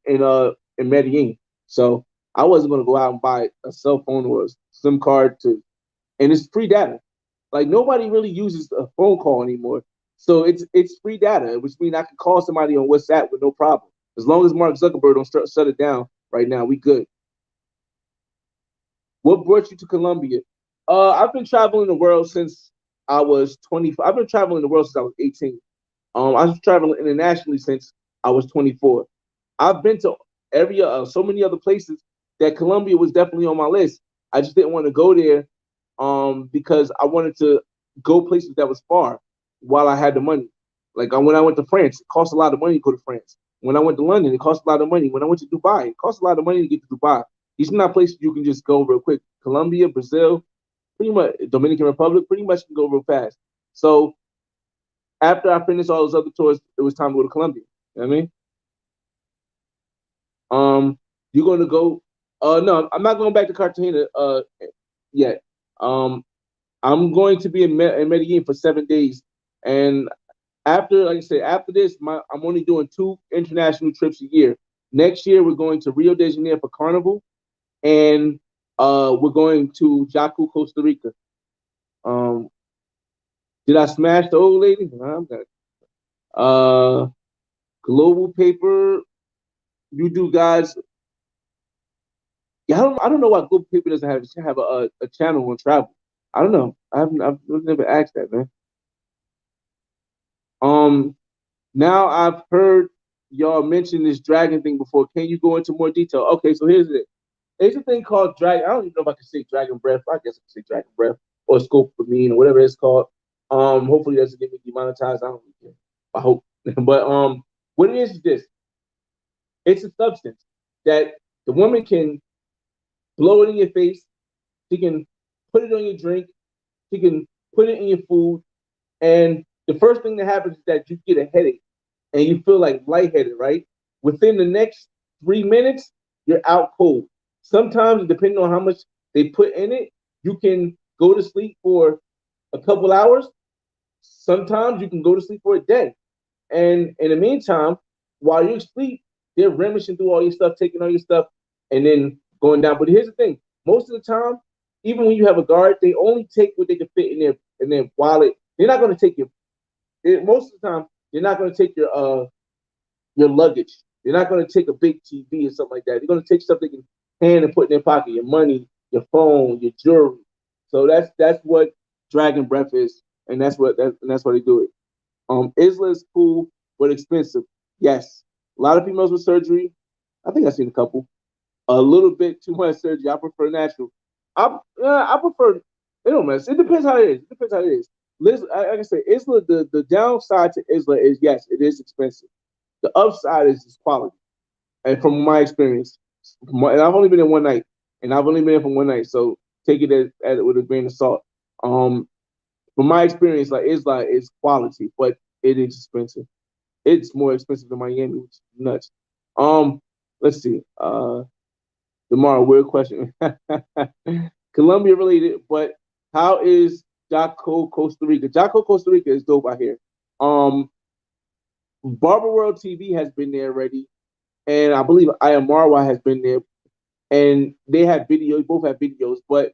Medellin, so I wasn't gonna go out and buy a cell phone or a SIM card and it's free data. Like nobody really uses a phone call anymore, so it's free data, which means I can call somebody on WhatsApp with no problem. As long as Mark Zuckerberg don't shut it down right now, we good. What brought you to Colombia? I've been traveling the world since I was 20. I've been traveling the world since I was 18. I was traveling internationally since I was 24. I've been to so many other places that Colombia was definitely on my list. I just didn't want to go there because I wanted to go places that was far while I had the money. Like when I went to France, it cost a lot of money to go to France. When I went to London, it cost a lot of money. When I went to Dubai, it cost a lot of money to get to Dubai. These are not places you can just go real quick. Colombia, Brazil, pretty much Dominican Republic, pretty much can go real fast. So after I finished all those other tours, it was time to go to Colombia. You know what I mean? You're gonna go? No, I'm not going back to Cartagena yet. Um, I'm going to be in Medellin for 7 days, and after, like I said, after this, I'm only doing 2 international trips a year. Next year, we're going to Rio de Janeiro for Carnival, and we're going to Jaco, Costa Rica. Um, did I smash the old lady? Nah, I'm good. Global paper. You do guys. Yeah, I don't know why Global Paper doesn't have a channel on travel. I don't know. I've never asked that, man. Um, Now I've heard y'all mention this dragon thing before. Can you go into more detail? Okay, so here's it. There's a thing called dragon. I don't even know if I can say dragon breath. I guess I can say dragon breath or scope for me or whatever it's called. Hopefully it doesn't get me demonetized. I don't really care. I hope. But what it is this. It's a substance that the woman can blow it in your face. She can put it on your drink. She can put it in your food. And the first thing that happens is that you get a headache and you feel like lightheaded, right? Within the next 3 minutes, you're out cold. Sometimes, depending on how much they put in it, you can go to sleep for a couple hours. Sometimes you can go to sleep for a day. And in the meantime, while you're asleep, they're rummaging through all your stuff, taking all your stuff, and then going down. But here's the thing: most of the time, even when you have a guard, they only take what they can fit in their wallet. They're not going to take your. Most of the time, they're not going to take your luggage. They're not going to take a big TV or something like that. They're going to take stuff they can hand and put in their pocket: your money, your phone, your jewelry. So that's what Dragon Breath is, and that's why they do it. Isla is cool but expensive. Yes, a lot of females with surgery. I think I've seen a couple. A little bit too much surgery. I prefer natural. I prefer. It don't mess. It depends how it is. It depends how it is. Like I said, Isla. The downside to Isla is yes, it is expensive. The upside is its quality, and from my experience, and I've only been in one night, and I've only been in for one night, so take it as with a grain of salt. Um, from my experience, like Isla is quality, but it is expensive. It's more expensive than Miami, which is nuts. Um, let's see. Tomorrow, weird question. Colombia related, but how is Jaco, Costa Rica? Jaco, Costa Rica is dope out here. Um, Barber World TV has been there already, and I believe Ayamarwa has been there, and they have videos. Both have videos, but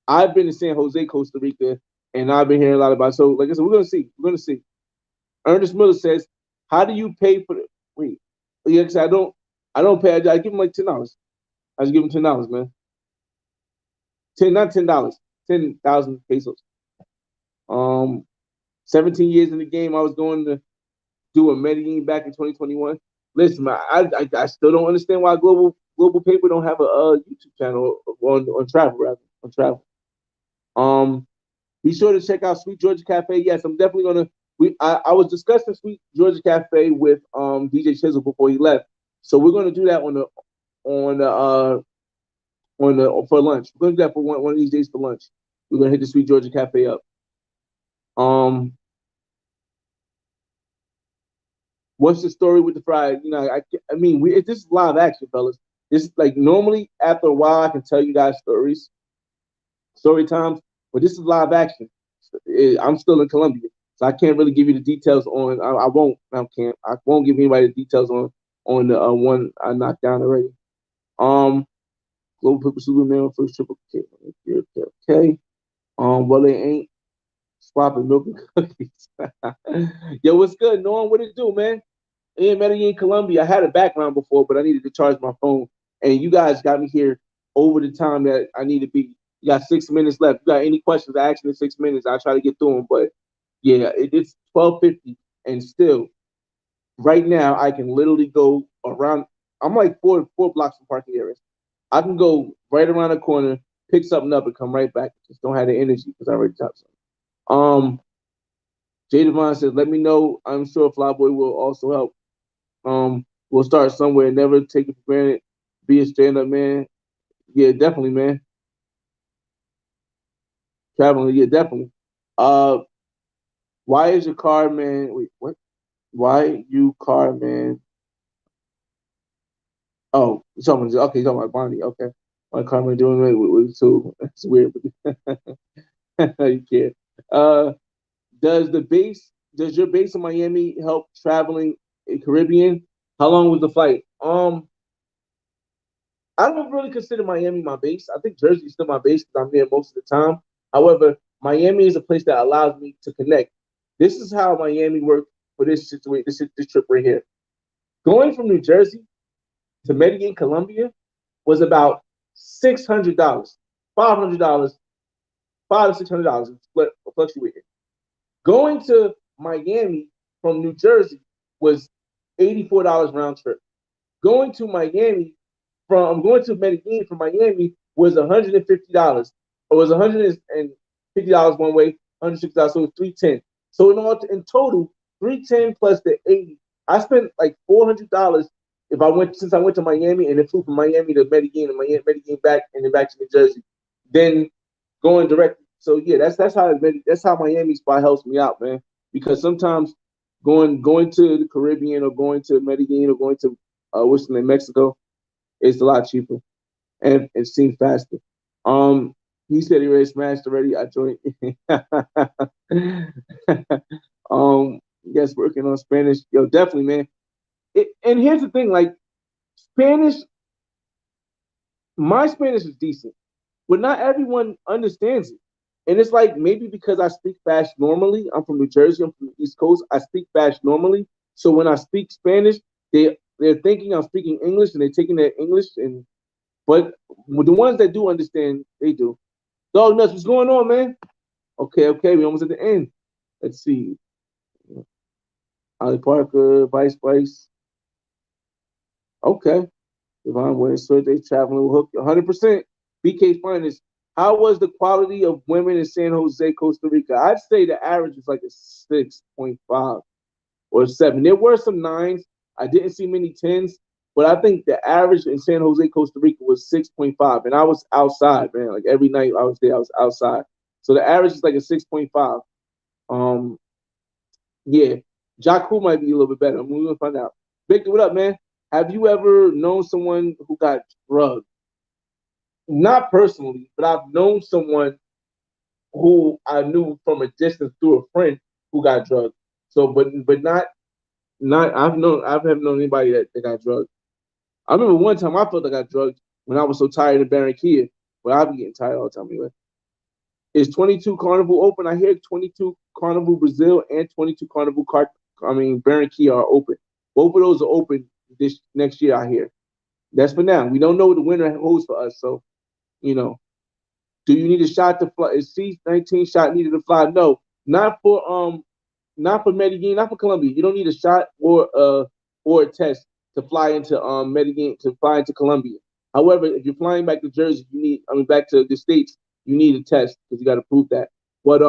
I've been to San Jose, Costa Rica, and I've been hearing a lot about it. So, like I said, we're gonna see. We're gonna see. Ernest Miller says, "How do you pay for the wait?" Yeah, cause I don't pay. I give him like $10. I just give him $10, man. Not $10, 10,000 pesos. Um, 17 years in the game. I was going to do a Medellin back in 2021. Listen, man, I still don't understand why Global Paper don't have a YouTube channel on travel rather on travel. Um, Be sure to check out Sweet Georgia Cafe. Yes, I'm definitely gonna. I was discussing Sweet Georgia Cafe with DJ Chisel before he left, so we're gonna do that on the for lunch. We're gonna do that for one of these days for lunch. We're gonna hit the Sweet Georgia Cafe up. Um, what's the story with the fried? I mean, this is live action, fellas. This like normally after a while I can tell you guys story times, but this is live action. I'm still in Colombia, so I can't really give you the details on. I won't. I can't. I won't give anybody the details on the one I knocked down already. Global Purple Superman first triple K. Okay, okay, okay. Well they ain't swapping milk and cookies. Yo, what's good? Knowing what it do, man? In Medellin, Colombia. I had a background before, but I needed to charge my phone, and you guys got me here over the time that I need to be. You got 6 minutes left. You got any questions? I ask you in 6 minutes. I try to get through them, but yeah, it's 12:50, and still, right now I can literally go around. I'm like four blocks from parking areas. I can go right around the corner, pick something up, and come right back. Just don't have the energy because I already got something. Jay Devon says, "Let me know. I'm sure Flyboy will also help. We'll start somewhere. Never take it for granted. Be a stand-up man. Yeah, definitely, man. Traveling, yeah, definitely. Uh, Why is your car man? Wait, what? Why you car man? Oh, someone's okay. Talking about Bonnie. Okay, why car man doing it with two? That's weird. You can't. Uh, does the base? Does your base in Miami help traveling in Caribbean? How long was the flight? I don't really consider Miami my base. I think Jersey is still my base because I'm there most of the time. However, Miami is a place that allows me to connect. This is how Miami worked for this situation, this trip right here. Going from New Jersey to Medellin, Colombia, was about $600, $500, $500 to $600, fluctuating. Going to Miami from New Jersey was $84 round trip. Going to Miami going to Medellin from Miami was $150. It was $150 one way, $160, so it was $310. So in total, $310 plus the 80. I spent like $400 if I went since I went to Miami and then flew from Miami to Medellin and Medellin back and then back to New Jersey. Then going direct. So yeah, that's how Miami spot helps me out, man. Because sometimes going to the Caribbean or going to Medellin or going to what's the name, Mexico, it's a lot cheaper and it seems faster. He said he already smashed already. I joined. Yes, working on Spanish. Yo, definitely, man. And here's the thing, like Spanish, my Spanish is decent, but not everyone understands it. And it's like maybe because I speak fast normally. I'm from New Jersey. I'm from the East Coast. I speak fast normally. So when I speak Spanish, they're thinking I'm speaking English and they're taking their English and but the ones that do understand, they do. Dog nuts, what's going on, man? Okay, we almost at the end. Let's see. Ali Parker, Vice. Okay. Devon Wayne, so they traveling with Hook 100%. BK's finest. How was the quality of women in San Jose, Costa Rica? I'd say the average was like a 6.5 or 7. There were some 9s. I didn't see many 10s, but I think the average in San Jose, Costa Rica was 6.5. And I was outside, man. Like every night I was there, I was outside. So the average is like a 6.5. Um, yeah. Jakku might be a little bit better. I'm gonna find out. Victor, what up, man? Have you ever known someone who got drugged? Not personally, but I've known someone who I knew from a distance through a friend who got drugged. So, but not I haven't known anybody that got drugged. I remember one time I felt I got drugged when I was so tired of Barranquilla, but I'll be getting tired all the time anyway. Is 22 Carnival open? I hear 22 Carnival Brazil and 22 Carnival Barranquilla are open. Both of those are open this next year. I hear. That's for now. We don't know what the winner holds for us. So, you know, do you need a shot to fly? Is C-19 shot needed to fly? No, not for Medellin, not for Colombia. You don't need a shot or a test to fly into Medellin to fly into Colombia. However, if you're flying back to Jersey, back to the States, you need a test because you got to prove that. But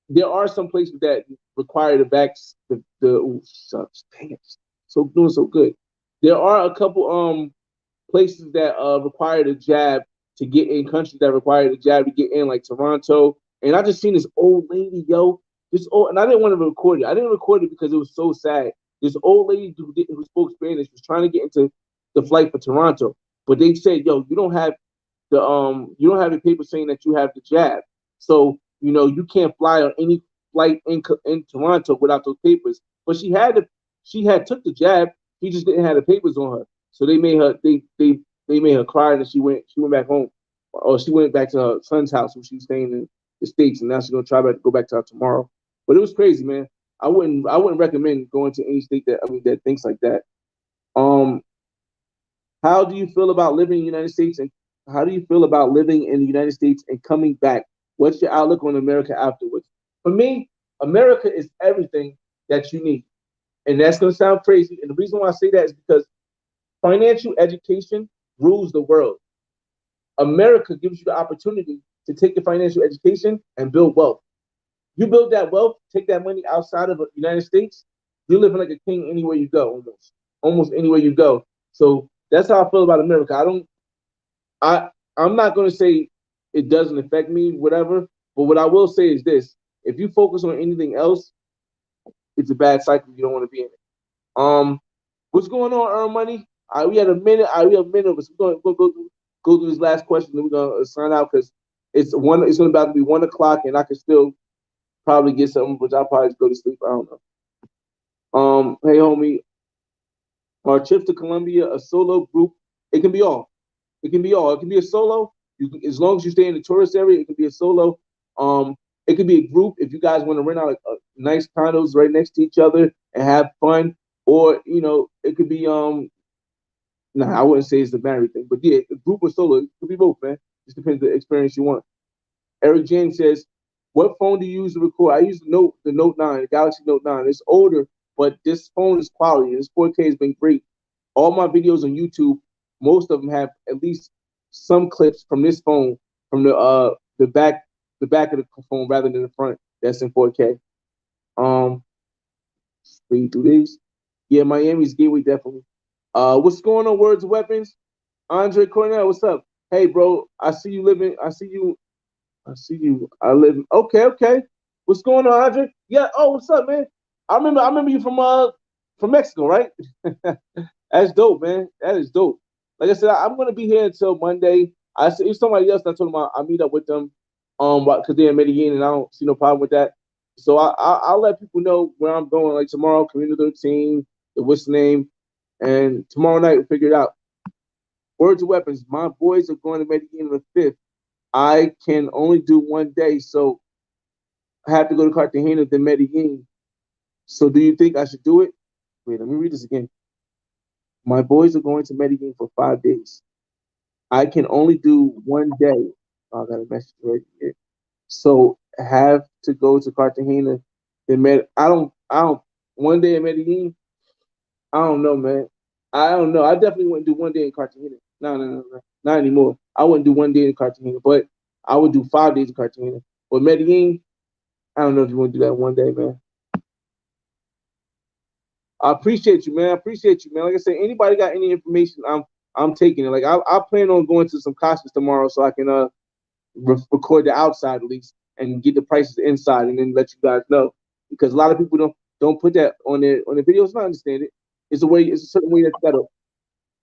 there are some places that require the vax. Dang it, so doing so good. There are a couple places that require the jab to get in, countries that require the jab to get in, like Toronto. And I just seen this old lady, yo. And I didn't want to record it. I didn't record it because it was so sad. This old lady who spoke Spanish was trying to get into the flight for Toronto, but they said, "Yo, you don't have the paper saying that you have the jab, so you can't fly on any flight in Toronto without those papers." But she had took the jab. She just didn't have the papers on her, so they made her cry, and she went back home, or she went back to her son's house when she was staying in the States, and now she's gonna try to go back to her tomorrow. But it was crazy, man. I wouldn't recommend going to any state that thinks like that. Um, how do you feel about living in the United States, and how do you feel about living in the United States and coming back? What's your outlook on America afterwards? For me, America is everything that you need. And that's going to sound crazy. And the reason why I say that is because financial education rules the world. America gives you the opportunity to take your financial education and build wealth. You build that wealth, take that money outside of the United States, you're living like a king anywhere you go, almost anywhere you go. So that's how I feel about America. I'm not going to say it doesn't affect me, whatever. But what I will say is this: If you focus on anything else, it's a bad cycle. You don't want to be in it. What's going on, Earn Money? We had a minute. We have a minute of us. We're going to go through this last question, then we're going to sign out because it's one. It's going to about to be 1 o'clock, and I can still probably get something, which I'll probably just go to sleep. I don't know. Hey, homie, our trip to Colombia, a solo group. It can be all. It can be all. It can be a solo. As long as you stay in the tourist area, it can be a solo. It could be a group if you guys want to rent out a nice condos right next to each other and have fun. Or it could be I wouldn't say it's the married thing, but yeah, a group or solo, it could be both, man. Just depends on the experience you want. Eric James says, "What phone do you use to record?" I use the Note 9, the Galaxy Note 9. It's older, but this phone is quality. This 4K has been great. All my videos on YouTube, most of them have at least some clips from this phone, from the back of the phone rather than the front. That's in 4K. Read through these. Yeah, Miami's gateway definitely. What's going on? Words of Weapons. Andre Cornell, what's up? Hey, bro, I see you living. I see you. I see you. I live. Okay, okay. What's going on, Andre? Yeah. Oh, what's up, man? I remember you from Mexico, right? That's dope, man. That is dope. Like I said, I'm gonna be here until Monday. I said if somebody else, I told them I meet up with them, because they're in Medellin, and I don't see no problem with that. So I'll let people know where I'm going. Like tomorrow, Community 13, the what's the name, and tomorrow night we'll figure it out. Words of Weapons. My boys are going to Medellin on the 5th. I can only do 1 day, so I have to go to Cartagena, then Medellin. So do you think I should do it? Wait, let me read this again. My boys are going to Medellin for 5 days. I can only do 1 day. Oh, I got a message right here. So have to go to Cartagena. Then I don't 1 day in Medellin. I don't know, man. I don't know. I definitely wouldn't do 1 day in Cartagena. No, no, no, no. Not anymore. I wouldn't do 1 day in Cartagena, but I would do 5 days in Cartagena. But Medellin, I don't know if you want to do that 1 day, man. I appreciate you, man. I appreciate you, man. Like I said, anybody got any information, I'm taking it. Like I plan on going to some concerts tomorrow so I can record the outside at least and get the prices inside and then let you guys know, because a lot of people don't put that on their videos. And I understand it. It's a certain way that you gotta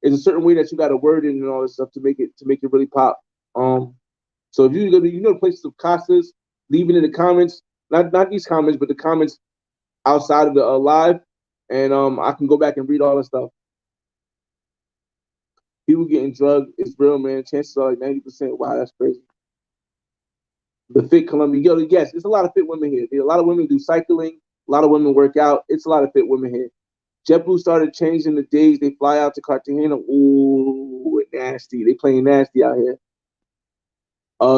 it's a certain way that you gotta word it and all this stuff to make it really pop. So if you go to the places of Casas, leave it in the comments. Not these comments, but the comments outside of the live, and I can go back and read all the stuff. People getting drugged is real, man. Chances are like 90%. Wow, that's crazy. The fit Colombia, yo, yes, there's a lot of fit women here. A lot of women do cycling. A lot of women work out. It's a lot of fit women here. JetBlue started changing the days they fly out to Cartagena. Ooh, nasty. They playing nasty out here.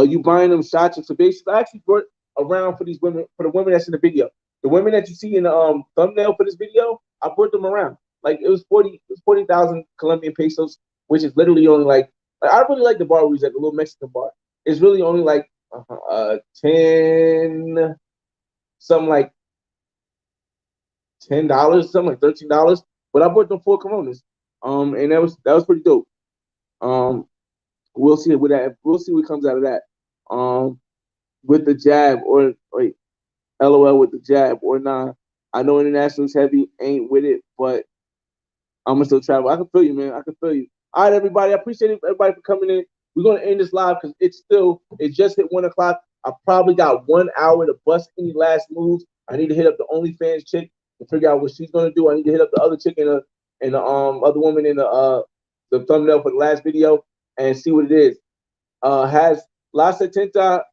You buying them shots. So basically, I actually brought around for these women, for the women that's in the video. The women that you see in the thumbnail for this video, I brought them around. Like it was 40,000 Colombian pesos, which is literally only like I really like the bar we was at, the little Mexican bar. It's really only like 10, something like $10, something like $13. But I bought them 4 Coronas. And that was pretty dope. We'll see we'll see what comes out of that. With the jab or wait, LOL with the jab or not. I know international's heavy, ain't with it, but I'm gonna still travel. I can feel you, man. I can feel you. All right, everybody. I appreciate everybody for coming in. We're gonna end this live because it just hit 1 o'clock. I probably got 1 hour to bust any last moves. I need to hit up the OnlyFans chick to figure out what she's gonna do. I need to hit up the other chick and the other woman in the thumbnail for the last video and see what it is. Has La Setenta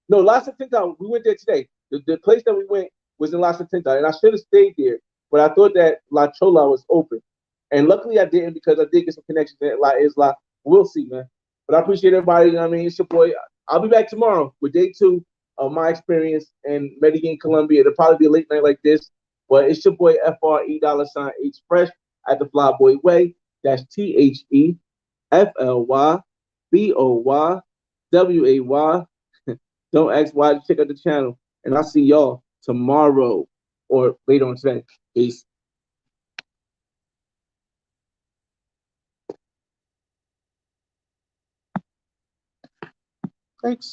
no, La Setenta, we went there today. The place that we went was in La Setenta, and I should have stayed there, but I thought that La Chola was open. And luckily I didn't because I did get some connections at La Isla. We'll see, man. But I appreciate everybody. You know what I mean? It's your boy. I'll be back tomorrow with day 2 of my experience in Medellin, Colombia. It'll probably be a late night like this, but it's your boy FRE$H Fresh at the Flyboy Way. That's THEFLYBOYWAY. Don't ask why to check out the channel. And I'll see y'all tomorrow or later on today. Peace. Thanks.